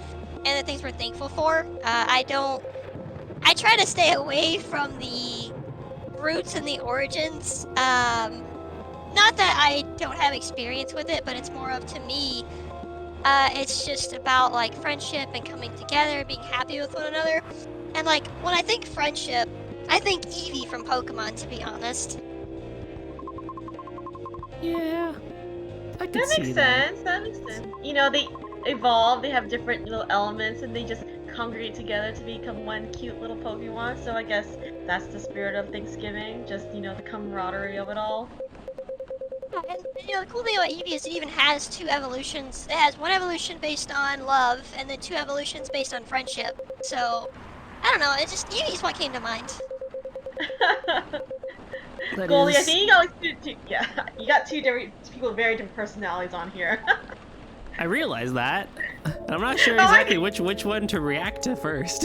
and the things we're thankful for. I try to stay away from the roots and the origins. Not that I don't have experience with it, but it's more of, to me, it's just about like friendship and coming together, being happy with one another. And like, when I think friendship, I think Eevee from Pokemon, to be honest.
Yeah, I can
That
see
makes
that.
sense. That makes sense. They evolve. They have different little elements, and they just congregate together to become one cute little Pokemon. So I guess that's the spirit of Thanksgiving. Just the camaraderie of it all.
And the cool thing about Eevee is it even has 2 evolutions. It has 1 evolution based on love, and then 2 evolutions based on friendship. So, I don't know, it's just, Eevee's what came to mind.
That
Goldie, I
is-
think you got like you got 2 different people with very different personalities on here.
I realize that. And I'm not sure exactly which one to react to first.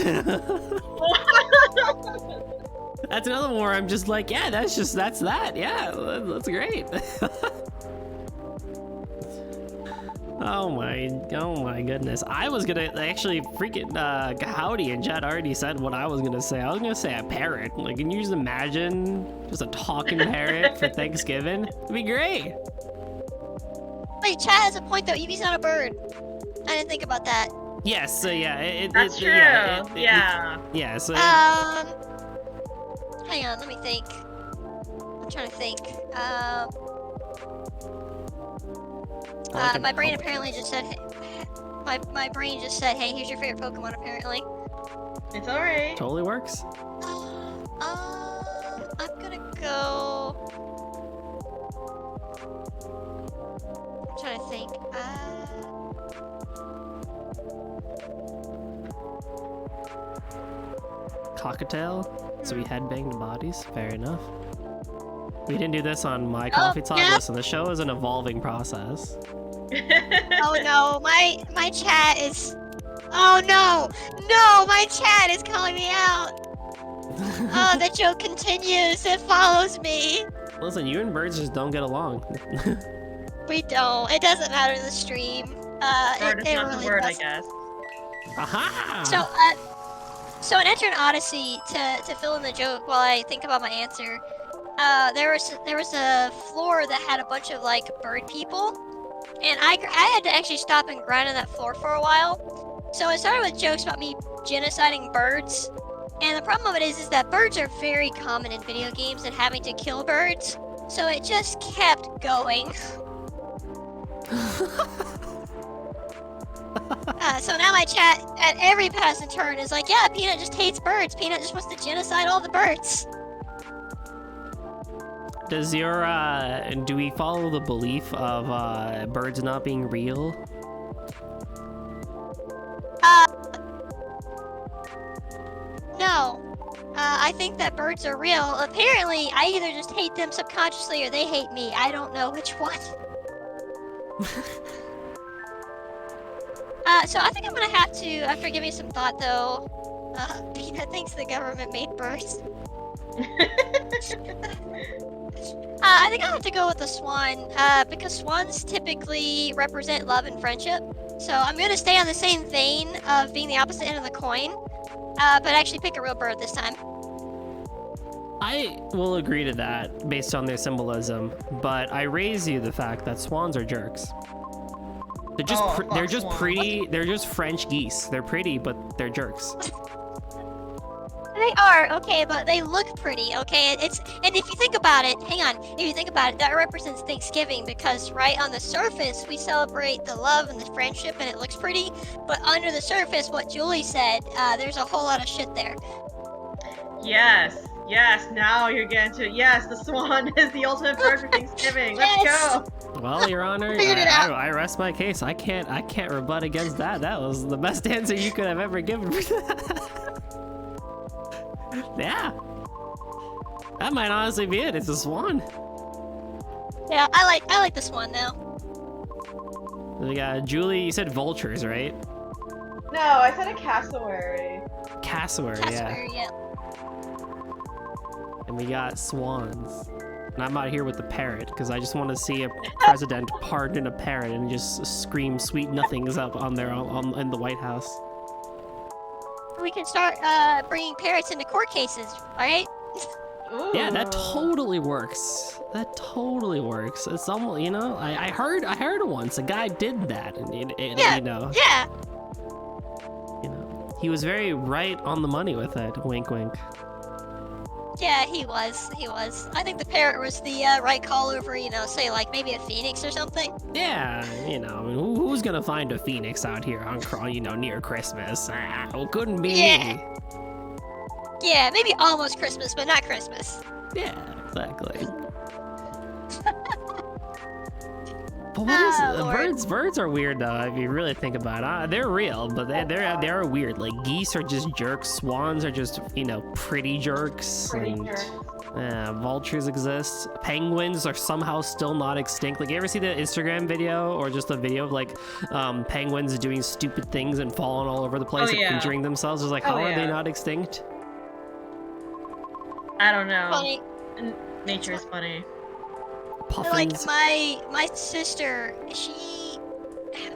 That's another one where I'm just like, yeah, that's that. Yeah, that's great. Oh my goodness. I was gonna actually freaking Howdy and Chad already said what I was gonna say. I was gonna say a parrot. Like, can you just imagine just a talking parrot for Thanksgiving? It'd be great.
Wait, Chad has a point though, Eevee's not a bird. I didn't think about that.
Yes, so yeah,
That's true.
Yeah, so
Hang on, let me think. I'm trying to think. My brain apparently just said, my brain just said, hey, here's your favorite Pokemon, apparently.
It's alright.
totally works.
I'm gonna go... I'm trying to think.
Cockatiel, so we headbanged bodies. Fair enough. We didn't do this on my Coffee Talk.
yeah.
Listen, the show is an evolving process.
Oh no, my chat is... Oh no! No, my chat is calling me out! Oh, the joke continues. It follows me.
Listen, you and birds just don't get along.
We don't. It doesn't matter the stream.
Bird is
It
not
really
the word, I
doesn't.
guess.
Aha!
So in Enter an Odyssey, to fill in the joke while I think about my answer, there was a floor that had a bunch of like bird people, and I had to actually stop and grind on that floor for a while. So it started with jokes about me genociding birds, and the problem of it is that birds are very common in video games and having to kill birds. So it just kept going. So now my chat at every passing turn is like, yeah, Peanut just hates birds. Peanut just wants to genocide all the birds.
Does your, do we follow the belief of, birds not being real?
No. I think that birds are real. Apparently, I either just hate them subconsciously or they hate me. I don't know which one. So I think I'm gonna have to, after giving some thought though, Peanut thinks the government made birds. I think I'll have to go with the swan, because swans typically represent love and friendship. So I'm gonna stay on the same vein of being the opposite end of the coin, but actually pick a real bird this time.
I will agree to that based on their symbolism, but I raise you the fact that swans are jerks. They're just they're just
swans.
pretty. They're just French geese. They're pretty, but they're jerks.
They are, okay, but they look pretty, okay? And if you think about it, hang on, if you think about it, that represents Thanksgiving because right on the surface, we celebrate the love and the friendship and it looks pretty, but under the surface, what Julie said, there's a whole lot of shit there.
Yes, now you're getting to it. Yes, the swan is the ultimate bird for Thanksgiving. Let's
Yes.
go.
Well, Your Honor,
Figured it out.
I rest my case. I can't rebut against that. That was the best answer you could have ever given for that. Yeah. That might honestly be it. It's a swan.
Yeah, I like this one now.
We got Julie, you said vultures, right?
No, I said a cassowary.
Cassowary, yeah.
Cassowary, yeah.
And we got swans. And I'm out here with the parrot because I just want to see a president pardon a parrot and just scream sweet nothings up on there in the White House.
We can start bringing parrots into court cases, alright?
Ooh.
Yeah, that totally works. That totally works. It's almost, you know, I heard once a guy did that, and
Yeah,
you know,
yeah.
he was very right on the money with it. Wink, wink.
Yeah, he was. I think the parrot was the right call over, say like maybe a phoenix or something.
Yeah, I mean, who's gonna find a phoenix out here on, near Christmas? Well, couldn't be me.
Yeah, maybe almost Christmas, but not Christmas.
Yeah, exactly. But what is it?
Lord.
Birds are weird though. If you really think about it, they're real, but they are weird. Like geese are just jerks. Swans are just pretty jerks.
Pretty jerks.
Vultures exist. Penguins are somehow still not extinct. Like you ever see the Instagram video or just a video of like penguins doing stupid things and falling all over the place and injuring themselves? It's like how are they not extinct?
I don't know.
Funny.
Nature is funny.
Puffins.
Like my sister, she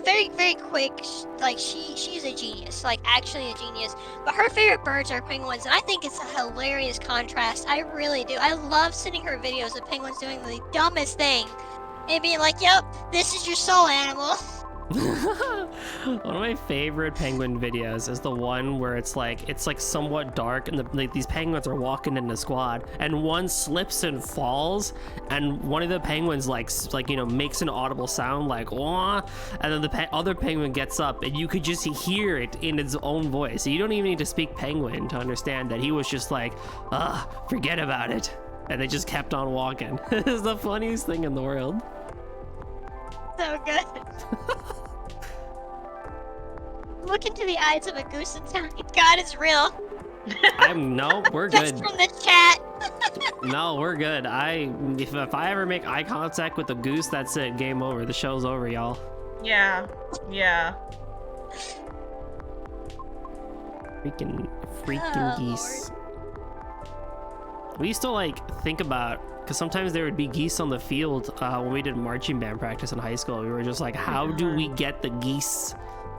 very very quick. Like she's a genius, like actually a genius. But her favorite birds are penguins, and I think it's a hilarious contrast. I really do. I love sending her videos of penguins doing the dumbest thing, and being like, "Yep, this is your soul animal."
One of my favorite penguin videos is the one where it's like somewhat dark and these penguins are walking in a squad and one slips and falls and one of the penguins makes an audible sound like wah, and then the other penguin gets up and you could just hear it in its own voice. So you don't even need to speak penguin to understand that he was just like, forget about it, and they just kept on walking. It's the funniest thing in the world.
So good. Look into the eyes of a goose and tell me God is real.
No, we're
That's
good.
from the chat.
No, we're good. If I ever make eye contact with a goose, that's it. Game over. The show's over, y'all.
Yeah.
Freaking
Oh,
geese. We used to like think about, because sometimes there would be geese on the field when we did marching band practice in high school. We were just like, how do we get the geese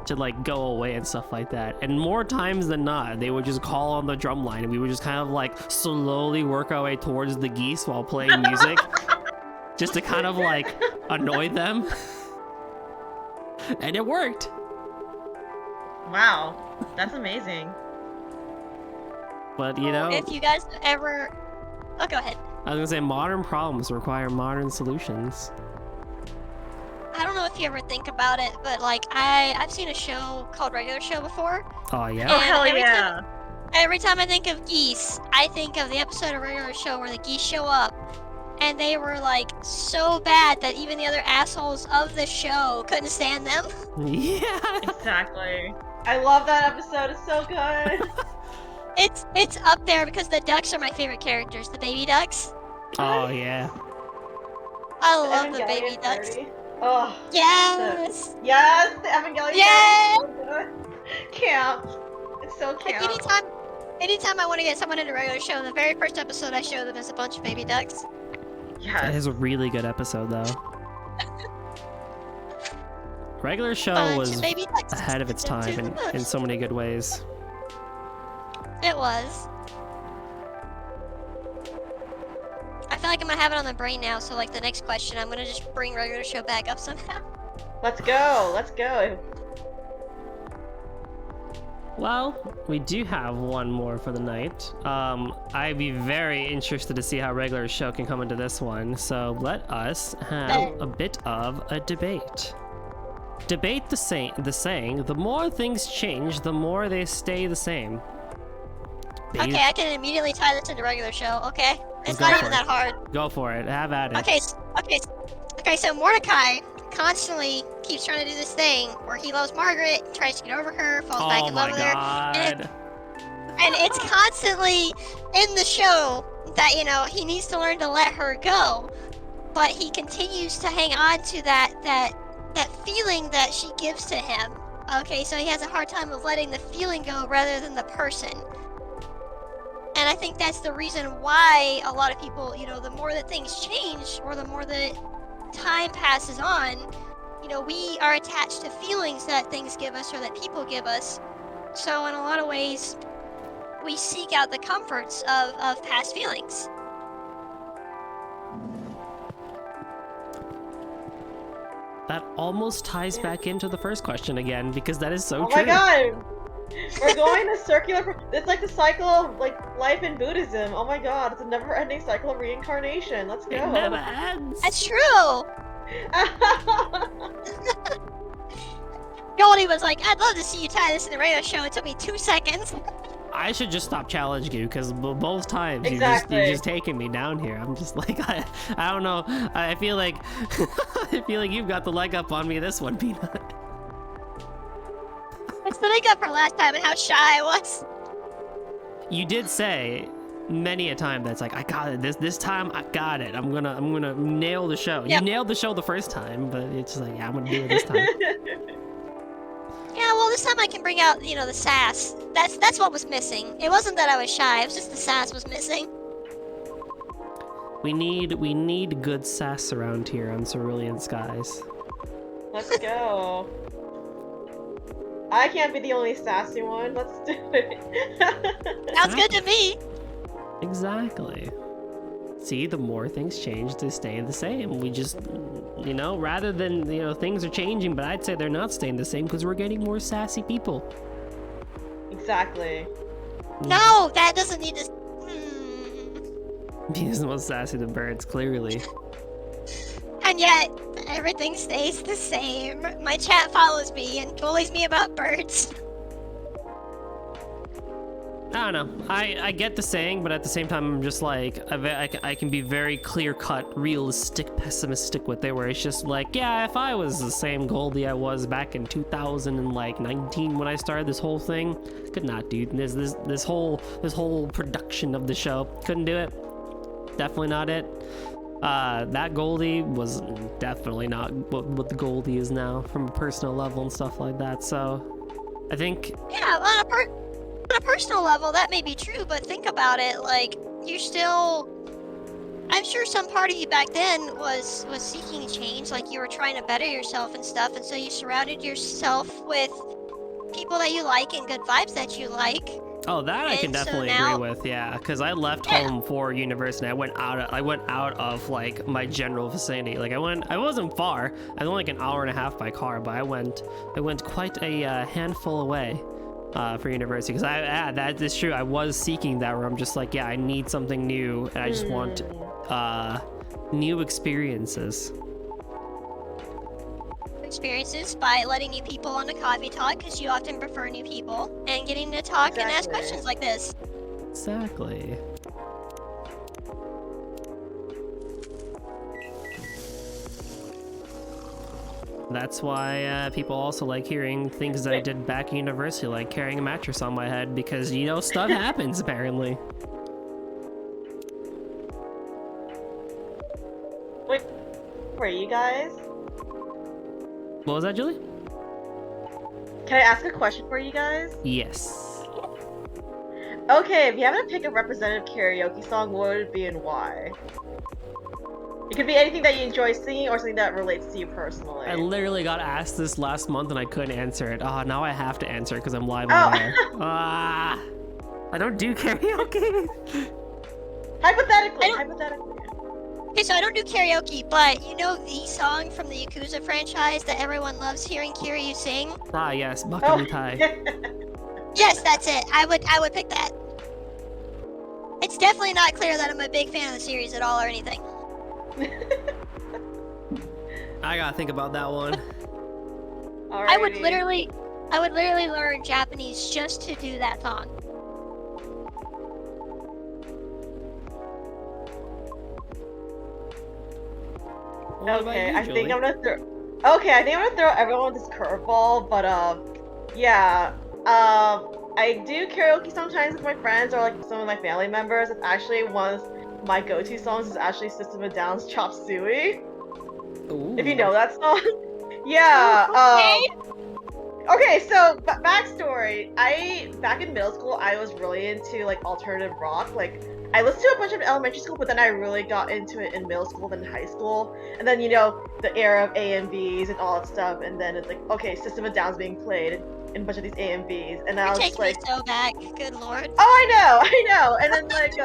to like go away and stuff like that? And more times than not, they would just call on the drum line and we would just kind of like slowly work our way towards the geese while playing music just to kind of like annoy them. And it worked.
Wow, that's amazing.
But you know,
If you guys ever... Oh, go ahead.
I was gonna say modern problems require modern solutions.
I don't know if you ever think about it, but like I've seen a show called Regular Show before.
Oh yeah.
And
Oh, hell
every
yeah.
Every time I think of geese, I think of the episode of Regular Show where the geese show up, and they were like so bad that even the other assholes of the show couldn't stand them.
Yeah.
Exactly. I love that episode. It's so good.
It's up there because the ducks are my favorite characters, the baby ducks.
Oh yeah.
I love the baby
Evangelion
ducks.
party. Oh,
Yes.
yes, the Evangelion
Yeah.
party is so good. Camp. It's so
Like
camp.
anytime I want to get someone into Regular Show, the very first episode I show them is a bunch of baby ducks.
That
Yes.
is a really good episode though. Regular Show
Bunch
was
of baby ducks.
ahead of its
Into
time
the bush.
in so many good ways.
It was. I feel like I'm gonna have it on the brain now, so like the next question, I'm gonna just bring Regular Show back up somehow.
Let's go. Let's go.
Well, we do have one more for the night. I'd be very interested to see how Regular Show can come into this one. So let us have a bit of a debate. Debate the saying, the more things change, the more they stay the same.
Okay, I can immediately tie this into Regular Show. Okay, it's
Go
not
for
even
it.
that hard.
Go for it. Have at it.
Okay. So Mordecai constantly keeps trying to do this thing where he loves Margaret, tries to get over her, falls back
Oh
in
my
love with her,
god.
and it's constantly in the show that he needs to learn to let her go, but he continues to hang on to that feeling that she gives to him. Okay, so he has a hard time of letting the feeling go rather than the person. And I think that's the reason why a lot of people, the more that things change or the more that time passes on, we are attached to feelings that things give us or that people give us. So in a lot of ways, we seek out the comforts of past feelings.
That almost ties back into the first question again, because that is so
Oh
true.
my god. We're going a circular. It's like the cycle of like life in Buddhism. Oh my god, it's a never-ending cycle of reincarnation. Let's go.
It never ends.
That's true! Goldie was like, I'd love to see you tie this in the radio show. It took me 2 seconds.
I should just stop challenging you, because both times
Exactly.
you're just taking me down here. I'm just like, I don't know. I feel like I feel like you've got the leg up on me this one, Peanut.
It's the make up for last time and how shy I was.
You did say many a time that's like, I got it. This time I got it. I'm gonna nail the show.
Yep.
You nailed the show the first time, but it's just like, yeah, I'm gonna do it this time.
Yeah, well, this time I can bring out, the sass. That's what was missing. It wasn't that I was shy. It was just the sass was missing.
We need good sass around here on Cerulean Skies.
Let's go. I can't be the only sassy one. Let's do it.
Sounds good to me.
Exactly. See, the more things change, they stay the same. We just, rather than, things are changing, but I'd say they're not staying the same because we're getting more sassy people.
Exactly.
No, that doesn't need to...
He's the most sassy to birds, clearly.
And yet, everything stays the same. My chat follows me and bullies me about birds.
I don't know. I get the saying, but at the same time, I'm just like, I can be very clear-cut, realistic, pessimistic with it, where it's just like, yeah, if I was the same Goldie I was back in 2019 when I started this whole thing, could not do this whole production of the show. Couldn't do it. Definitely not it. That Goldie was definitely not what the Goldie is now from a personal level and stuff like that. So I think
Yeah, on a personal level, that may be true, but think about it, like, you're still. I'm sure some part of you back then was seeking change, like you were trying to better yourself and stuff, and so you surrounded yourself with people that you like and good vibes that you like.
Oh, that I can
And so
definitely
now-
agree with, yeah. Because I left home for university. I went out of like my general vicinity. Like I wasn't far. I was only like an hour and a half by car, but I went quite a handful away for university. Because that is true. I was seeking that, where I'm just like, yeah, I need something new, and I just want new experiences.
Experiences by letting new people on the CoffeeTalk, because you often prefer new people, and getting to talk and ask
Exactly.
questions like this.
Exactly. That's why people also like hearing things that I did back in university, like carrying a mattress on my head, because, you know, stuff happens, apparently.
Wait, for you guys?
What was that, Julie?
Can I ask a question for you guys?
Yes.
Okay, if you have to pick a representative karaoke song, what would it be and why? It could be anything that you enjoy singing or something that relates to you personally.
I literally got asked this last month and I couldn't answer it. Oh, now I have to answer it because I'm live on air. Ah, I don't do karaoke.
Hypothetically.
Okay, so I don't do karaoke, but you know the song from the Yakuza franchise that everyone loves hearing Kiryu sing?
Ah, yes,
Oh.
Bakamitai.
Yes, that's it. I would pick that. It's definitely not clear that I'm a big fan of the series at all or anything.
I gotta think about that one.
I would
Alrighty.
literally learn Japanese just to do that song.
What about
Okay,
you,
I think
Julie?
I'm gonna throw. Okay, I think I'm gonna throw everyone this curveball, but yeah, I do karaoke sometimes with my friends or like some of my family members. It's actually one of my go-to songs. Is actually System of a Down's "Chop Suey." If you know that song. Yeah. Okay, so backstory. Back in middle school, I was really into like alternative rock. Like I listened to a bunch of elementary school, but then I really got into it in middle school, then high school, and then you know the era of AMVs and all that stuff. And then it's like, okay, System of a Down's being played in a bunch of these AMVs, and I
You're
was
taking
just like,
me so back. Good lord.
oh, I know. And then like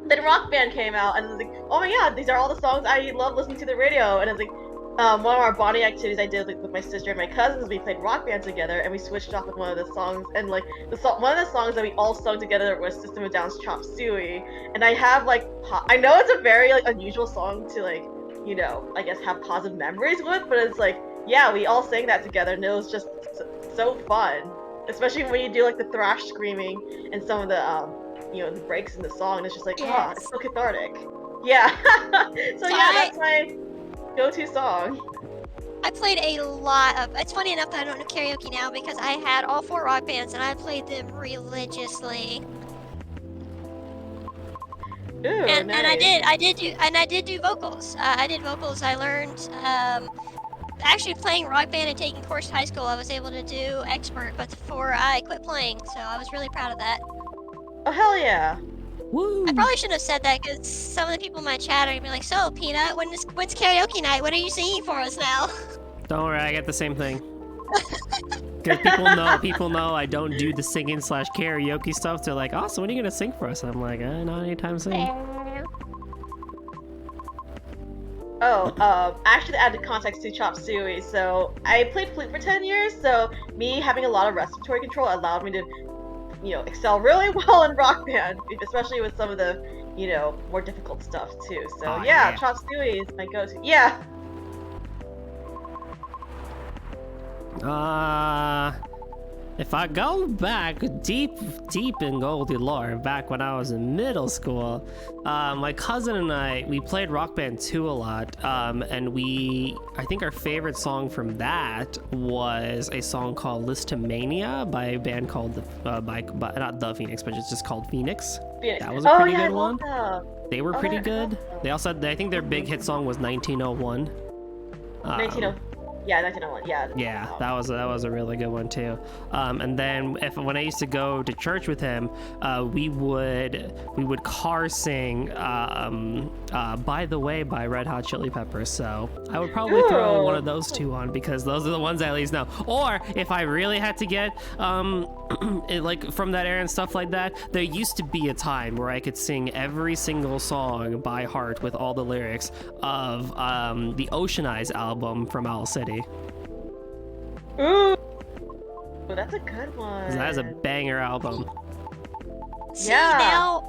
then Rock Band came out, and it was like, oh my god, these are all the songs I love listening to the radio. And it's like, one of our bonding activities I did like, with my sister and my cousins, we played Rock Band together, and we switched off with one of the songs. And like one of the songs that we all sung together was System of a Down's "Chop Suey." And I have like, I know it's a very like unusual song to like, you know, I guess have positive memories with, but it's like, yeah, we all sang that together, and it was just so fun. Especially when you do like the thrash screaming and some of the you know, the breaks in the song, and it's just like, ah, it's so cathartic. Yeah. So yeah, that's my go-to song.
I played a lot of. It's funny enough that I don't do karaoke now because I had all 4 rock bands and I played them religiously.
Ooh,
And
nice.
I did do vocals. I did vocals. I learned actually playing rock band and taking course in high school. I was able to do expert, but before I quit playing, so I was really proud of that.
Oh hell yeah.
Woo!
I probably shouldn't have said that because some of the people in my chat are gonna be like, "So, Peanut, when's karaoke night? What are you singing for us now?"
Don't worry, I get the same thing. Because people know I don't do the singing / karaoke stuff. They're like, oh, so when are you gonna sing for us? I'm like, not anytime soon.
Oh, actually to add the context to Chop Suey, so I played flute for 10 years, so me having a lot of respiratory control allowed me to, you know, excel really well in Rock Band, especially with some of the, you know, more difficult stuff too. So
Oh,
yeah,
yeah.
Chop Suey is my go-to. Yeah.
If I go back deep in Goldie lore, back when I was in middle school, my cousin and we played Rock Band 2 a lot, and I think our favorite song from that was a song called Listomania by a band called, not The Phoenix, but it's just called Phoenix.
Phoenix.
That was a pretty
yeah,
good
I
one.
love that.
They were
Oh,
pretty
I
good.
love that.
They also had, I think their big hit song was 1901.
1901. Yeah, 1901. Yeah.
Yeah, that was a really good one too. And then when I used to go to church with him, we would car sing "By the Way" by Red Hot Chili Peppers. So I would probably throw one of those two on because those are the ones I at least know. Or if I really had to get like from that era and stuff like that, there used to be a time where I could sing every single song by heart with all the lyrics of the Ocean Eyes album from Owl City.
Ooh, that's a good one.
That is a banger album.
See,
Yeah.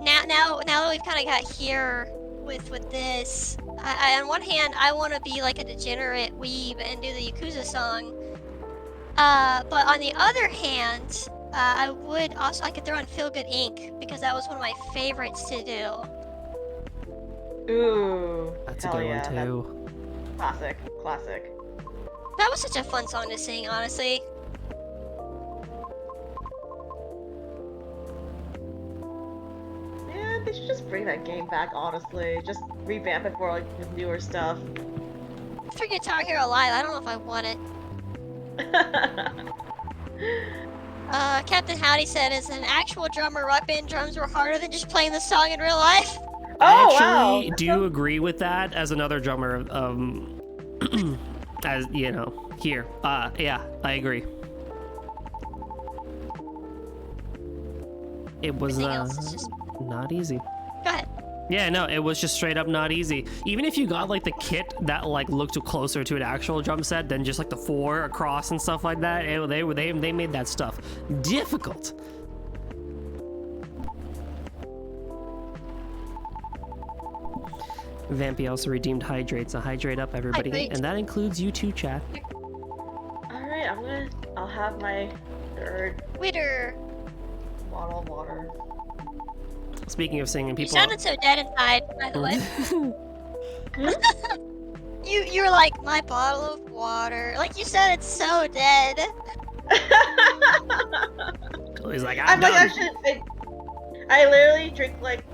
now that we've kind of got here with this, I on one hand I want to be like a degenerate weeb and do the Yakuza song, but on the other hand, I could throw in Feel Good Inc. because that was one of my favorites to do.
Ooh,
That's a
hell
good
yeah,
one too.
Classic, classic.
That was such a fun song to sing, honestly.
Man, they should just bring that game back, honestly. Just revamp it for, like, with newer stuff.
For Guitar Hero Live, I don't know if I want it. Captain Howdy said, as an actual drummer, rock band drums were harder than just playing the song in real life.
I
Oh,
actually
wow.
do agree with that as another drummer. As you know, here. Yeah, I agree. It was
Everything else is just...
not easy.
Go ahead.
Yeah, no, it was just straight up not easy. Even if you got like the kit that like looked closer to an actual drum set than just like the 4 across and stuff like that, they made that stuff difficult. Vampy also redeemed hydrate, so hydrate up, everybody.
Hydrate.
And that includes you too, chat.
Alright, I'll have my third
Witter.
bottle of water.
Speaking of singing,
You
people.
sounded so dead inside, by the way. You were like, my bottle of water. Like you said, it's so dead.
He's like,
I'm
I'm
like,
done.
I literally drink like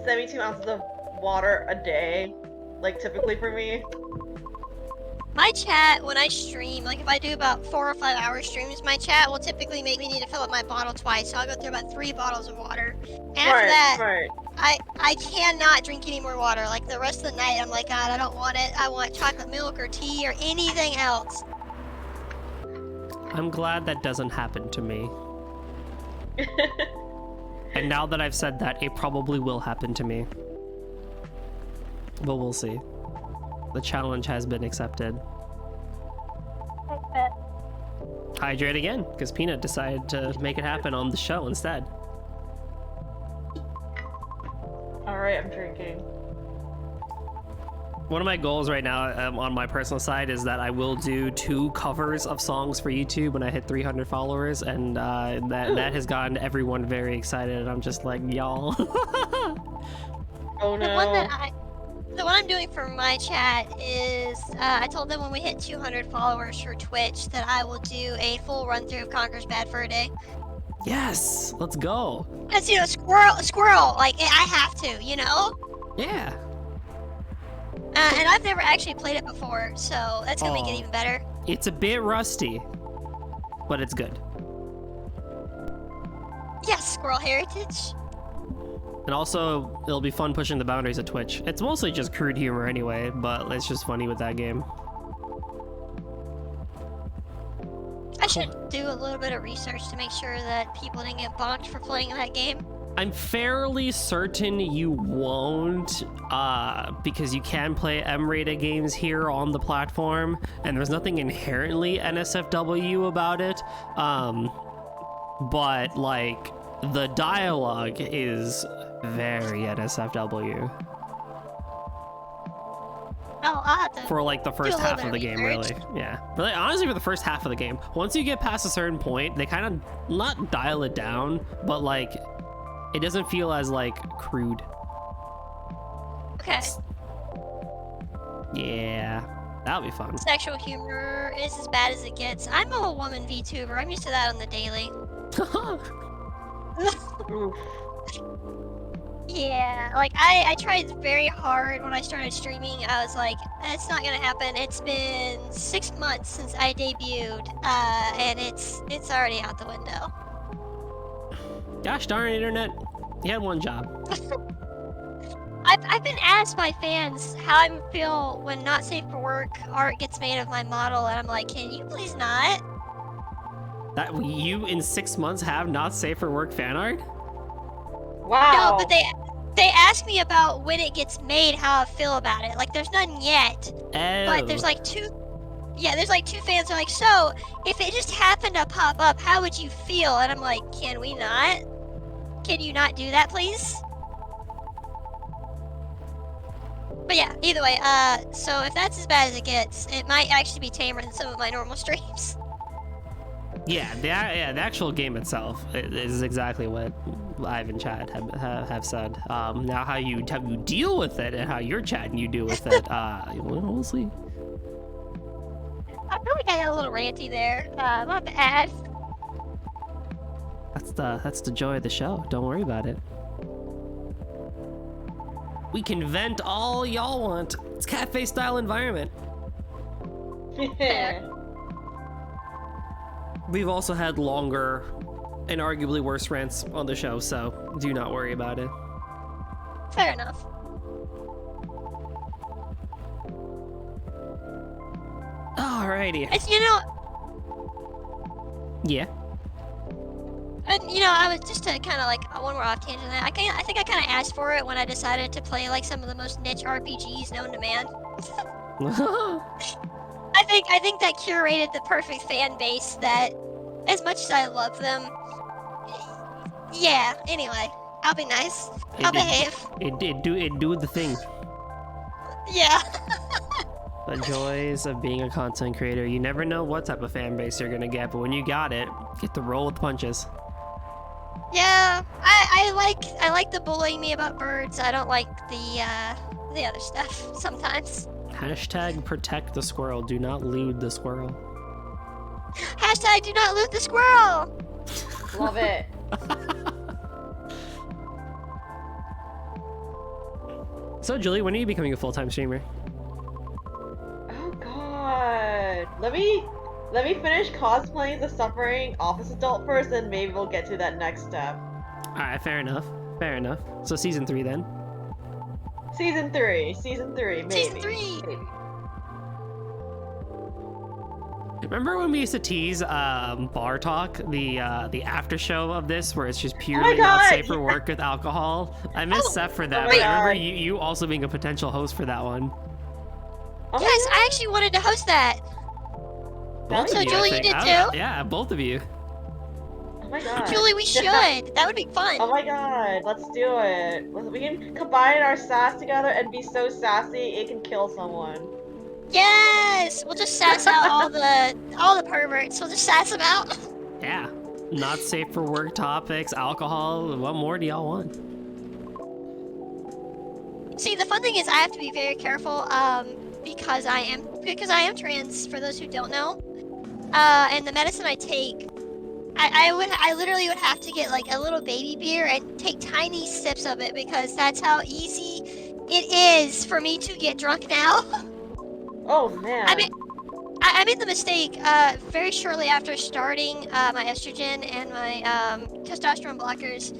72 ounces of water a day, like typically for me.
My chat, when I stream, like if I do about 4 or 5 hour streams, my chat will typically make me need to fill up my bottle twice. So I'll go through about 3 bottles of water. And after that,
Smart.
I cannot drink any more water. Like the rest of the night, I'm like, God, I don't want it. I want chocolate milk or tea or anything else.
I'm glad that doesn't happen to me. And now that I've said that, it probably will happen to me. But we'll see. The challenge has been accepted. Hydrate again, because Peanut decided to make it happen on the show instead.
Alright, I'm drinking.
One of my goals right now on my personal side is that I will do 2 covers of songs for YouTube when I hit 300 followers, and that has gotten everyone very excited, and I'm just like, y'all.
Oh no.
The one I'm doing for my chat is, I told them when we hit 200 followers for Twitch that I will do a full run through of Conker's Bad Fur Day.
Yes, let's go.
Cause you know, squirrel, like I have to, you know.
Yeah.
And I've never actually played it before, so that's gonna make it even better.
It's a bit rusty, but it's good.
Yes, squirrel heritage.
And also, it'll be fun pushing the boundaries of Twitch. It's mostly just crude humor anyway, but it's just funny with that game.
I should do a little bit of research to make sure that people didn't get bonked for playing that game.
I'm fairly certain you won't, because you can play M-rated games here on the platform, and there's nothing inherently NSFW about it. But, like, the dialogue is very NSFW.
Oh, I'll have to.
For like the first
Do a little
half
bit
of the
of
game,
research.
really. Yeah. But like, honestly, for the first half of the game, once you get past a certain point, they kind of not dial it down, but like it doesn't feel as like crude.
Okay.
Yeah. That'll be fun.
Sexual humor is as bad as it gets. I'm a woman VTuber. I'm used to that on the daily.
Oof.
Yeah, like I tried very hard when I started streaming. I was like, it's not gonna happen. It's been 6 months since I debuted, and it's already out the window.
Gosh darn it, internet. You had one job.
I've been asked by fans how I feel when not safe for work art gets made of my model, and I'm like, can you please not?
That you in 6 months have not safe for work fan art?
Wow.
No, but they ask me about when it gets made, how I feel about it. Like, there's none yet, but there's like two. Yeah, there's like 2 fans who are like, so if it just happened to pop up, how would you feel? And I'm like, can we not? Can you not do that, please? But yeah, either way, so if that's as bad as it gets, it might actually be tamer than some of my normal streams.
Yeah, the actual game itself is exactly what Live and Chad have said. Now how you deal with it and how your chat and you deal with it, we'll see.
I feel like I got a little ranty there. My bad.
That's the joy of the show. Don't worry about it. We can vent all y'all want. It's cafe style environment. We've also had longer and arguably worse rants on the show, so do not worry about it.
Fair enough.
Alrighty.
It's,
Yeah.
and I was just to kind of like one more off tangent. I think I kind of asked for it when I decided to play like some of the most niche RPGs known to man. I think that curated the perfect fan base that, as much as I love them, yeah. Anyway, I'll be nice. I'll behave.
It do the thing.
Yeah.
The joys of being a content creator. You never know what type of fan base you're gonna get, but when you got it, get to roll with the punches.
Yeah, I like the bullying me about birds. I don't like the other stuff sometimes.
Hashtag protect the squirrel. Do not lewd the squirrel.
Hashtag do not loot the squirrel.
Love it.
So, Julie, when are you becoming a full-time streamer?
Oh god. Let me finish cosplaying the suffering office adult first, and maybe we'll get to that next step.
Alright, fair enough. Fair enough. So, season 3 then?
Season 3, maybe.
Season 3.
Maybe.
Remember when we used to tease Bar Talk, the after show of this, where it's just purely
God,
not safe for work with alcohol? I miss Seth for that,
my
but I remember
God.
you also being a potential host for that one.
Oh my
Yes,
God.
I actually wanted to host that.
Both
So,
of you, I
Julie, you
think.
did
I
too?
don't- Yeah, both of you.
Oh my god.
Julie, we should. That would be fun.
Oh my god, let's do it. We can combine our sass together and be so sassy it can kill someone.
Yes, we'll just sass out all the perverts. We'll just sass them out.
Yeah. Not safe for work topics, alcohol. What more do y'all want?
See, the fun thing is I have to be very careful because I am trans. For those who don't know, and the medicine I take, I literally would have to get like a little baby beer and take tiny sips of it because that's how easy it is for me to get drunk now.
Oh man.
I made the mistake very shortly after starting my estrogen and my testosterone blockers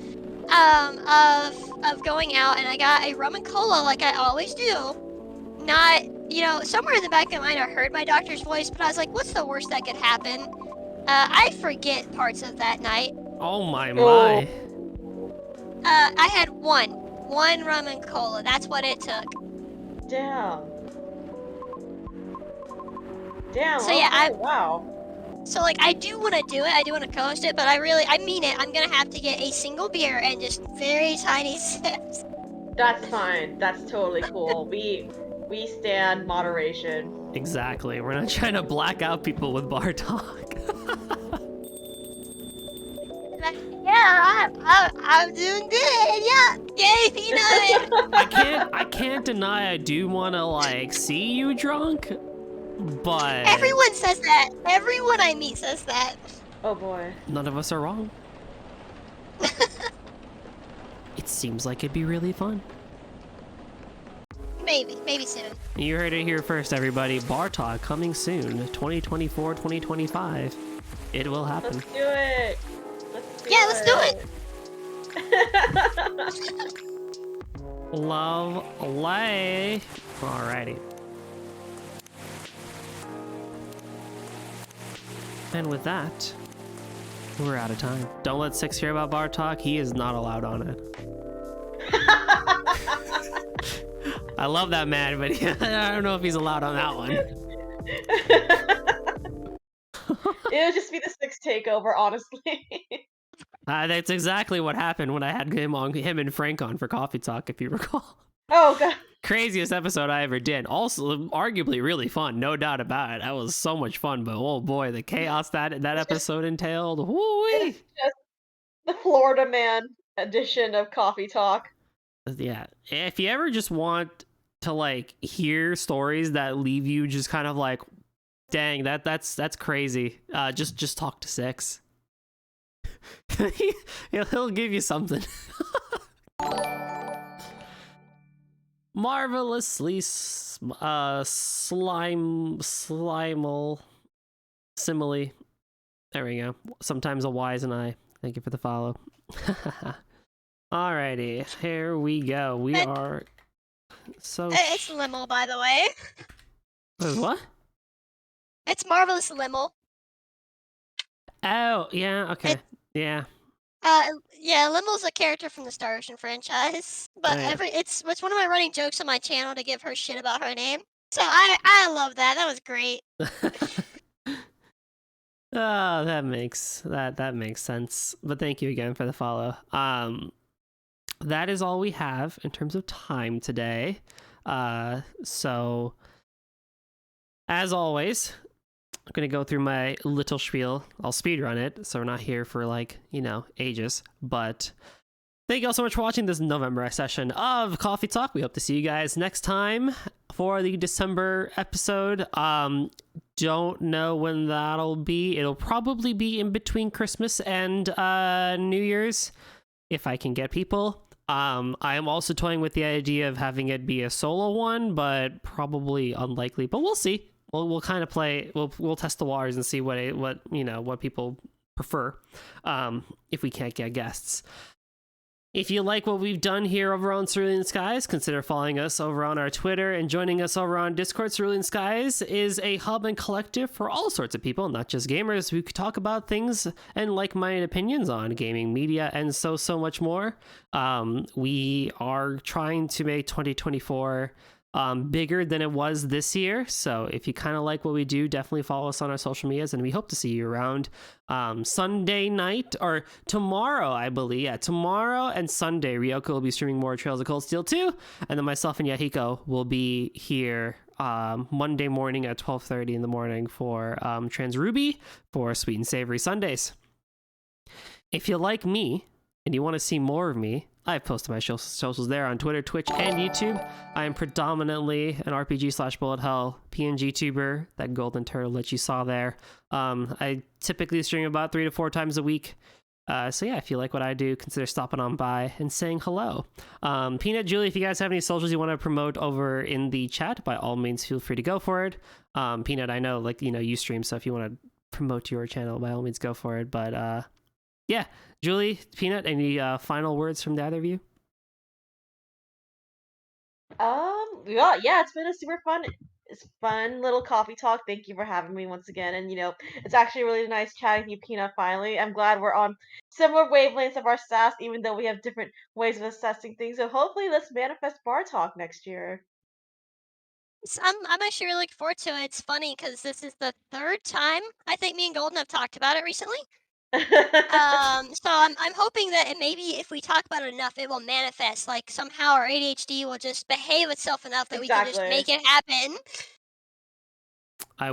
of going out, and I got a rum and cola like I always do. Not, somewhere in the back of my mind I heard my doctor's voice, but I was like, what's the worst that could happen? I forget parts of that night.
Oh my.
I had one rum and cola. That's what it took.
Damn. Damn.
So yeah,
wow.
So like I do want to do it. I do want to co-host it, but I mean it. I'm gonna have to get a single beer and just very tiny sips.
That's fine. That's totally cool. We stand moderation.
Exactly. We're not trying to black out people with bar talk.
Yeah, I'm doing good. Yeah, yay, peanut.
I can't deny I do want to like see you drunk, but
Everyone says that. Everyone I meet says that.
Oh boy.
none of us are wrong. It seems like it'd be really fun.
Maybe soon.
You heard it here first, everybody. Bar Talk coming soon, 2024, 2025. It will happen.
Let's do it.
Let's do it.
Lovely. Alrighty. And with that, we're out of time. Don't let Six hear about Bar Talk. He is not allowed on it. I love that man, but I don't know if he's allowed on that one.
It would just be the Six takeover, honestly.
That's exactly what happened when I had him and Frank on for Coffee Talk, if you recall.
Oh god.
Craziest episode I ever did. Also, arguably really fun, no doubt about it. That was so much fun, but oh boy, the chaos that episode entailed. Woo-wee.
Just the Florida Man edition of Coffee Talk.
Yeah, if you ever just want to like hear stories that leave you just kind of like, dang, that's crazy. Just talk to Six. He'll give you something. Marvelously slimal simile. There we go. Sometimes a wise and I. Thank you for the follow. Alrighty, here we go. We are so.
It's Limmel, by the way.
What?
It's Marvelous Limmel.
Oh yeah. Okay. Yeah.
Yeah, Limmel's a character from the Star Ocean franchise, but
Right.
it's one of my running jokes on my channel to give her shit about her name. So I love that. That was great.
Oh, that makes sense. But thank you again for the follow. That is all we have in terms of time today. So as always, I'm gonna go through my little spiel. I'll speedrun it, so we're not here for like, ages. But thank you all so much for watching this November session of Coffee Talk. We hope to see you guys next time for the December episode. Don't know when that'll be. It'll probably be in between Christmas and New Year's, if I can get people. I am also toying with the idea of having it be a solo one, but probably unlikely. But we'll see. We'll kind of play. We'll test the waters and see what people prefer. If we can't get guests. If you like what we've done here over on Cerulean Skies, consider following us over on our Twitter and joining us over on Discord. Cerulean Skies is a hub and collective for all sorts of people, not just gamers, who could talk about things and like-minded opinions on gaming, media, and so much more. We are trying to make 2024 bigger than it was this year. So if you kind of like what we do, definitely follow us on our social medias, and we hope to see you around Sunday night or tomorrow, I believe. Yeah, tomorrow and Sunday, Ryoko will be streaming more Trails of Cold Steel 2, and then myself and Yahiko will be here Monday morning at 12:30 in the morning for Trans Ruby for Sweet and Savory Sundays. If you like me and you want to see more of me, I've posted my socials there on Twitter, Twitch, and YouTube. I am predominantly an RPG/bullet hell PNG tuber, that golden turtle that you saw there. I typically stream about 3 to 4 times a week. So yeah, if you like what I do, consider stopping on by and saying hello. Peanut, Julie, if you guys have any socials you want to promote over in the chat, by all means, feel free to go for it. Peanut, I know, you stream, so if you want to promote your channel, by all means, go for it. But yeah, Julie, Peanut, any final words from the either of you?
Yeah, it's been a super fun little coffee talk. Thank you for having me once again. And it's actually really nice chatting with you, Peanut, finally. I'm glad we're on similar wavelengths of our sass, even though we have different ways of assessing things. So hopefully let's manifest bar talk next year.
I'm actually really looking forward to it. It's funny because this is the 3rd time I think me and Golden have talked about it recently. So I'm hoping that maybe if we talk about it enough, it will manifest. Like somehow our ADHD will just behave itself enough that we can just make it happen.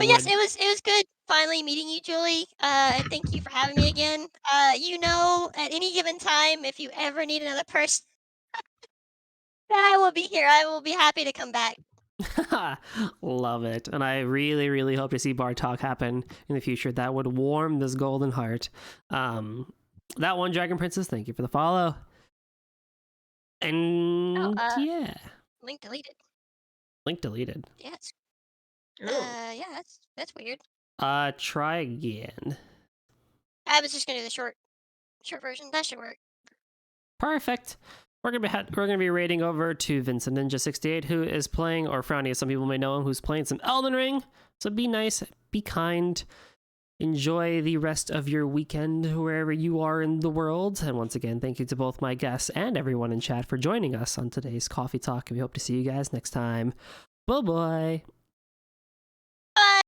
Yes, it was good finally meeting you, Julie. And thank you for having me again. At any given time, if you ever need another person, I will be here. I will be happy to come back.
Love it. And I really, really hope to see Bar Talk happen in the future. That would warm this golden heart. That one, Dragon Princess, thank you for the follow. And yeah.
Link deleted.
Link deleted.
Yeah, it's,
Ooh.
yeah, that's weird.
Try again.
I was just gonna do the short version. That should work.
Perfect. We're gonna be raiding over to Vincent Ninja 68, who is playing, or Frowny, as some people may know him, who's playing some Elden Ring. So be nice, be kind, enjoy the rest of your weekend wherever you are in the world. And once again, thank you to both my guests and everyone in chat for joining us on today's Coffee Talk. And we hope to see you guys next time. Bye bye.
Bye.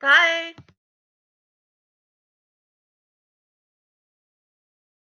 Bye.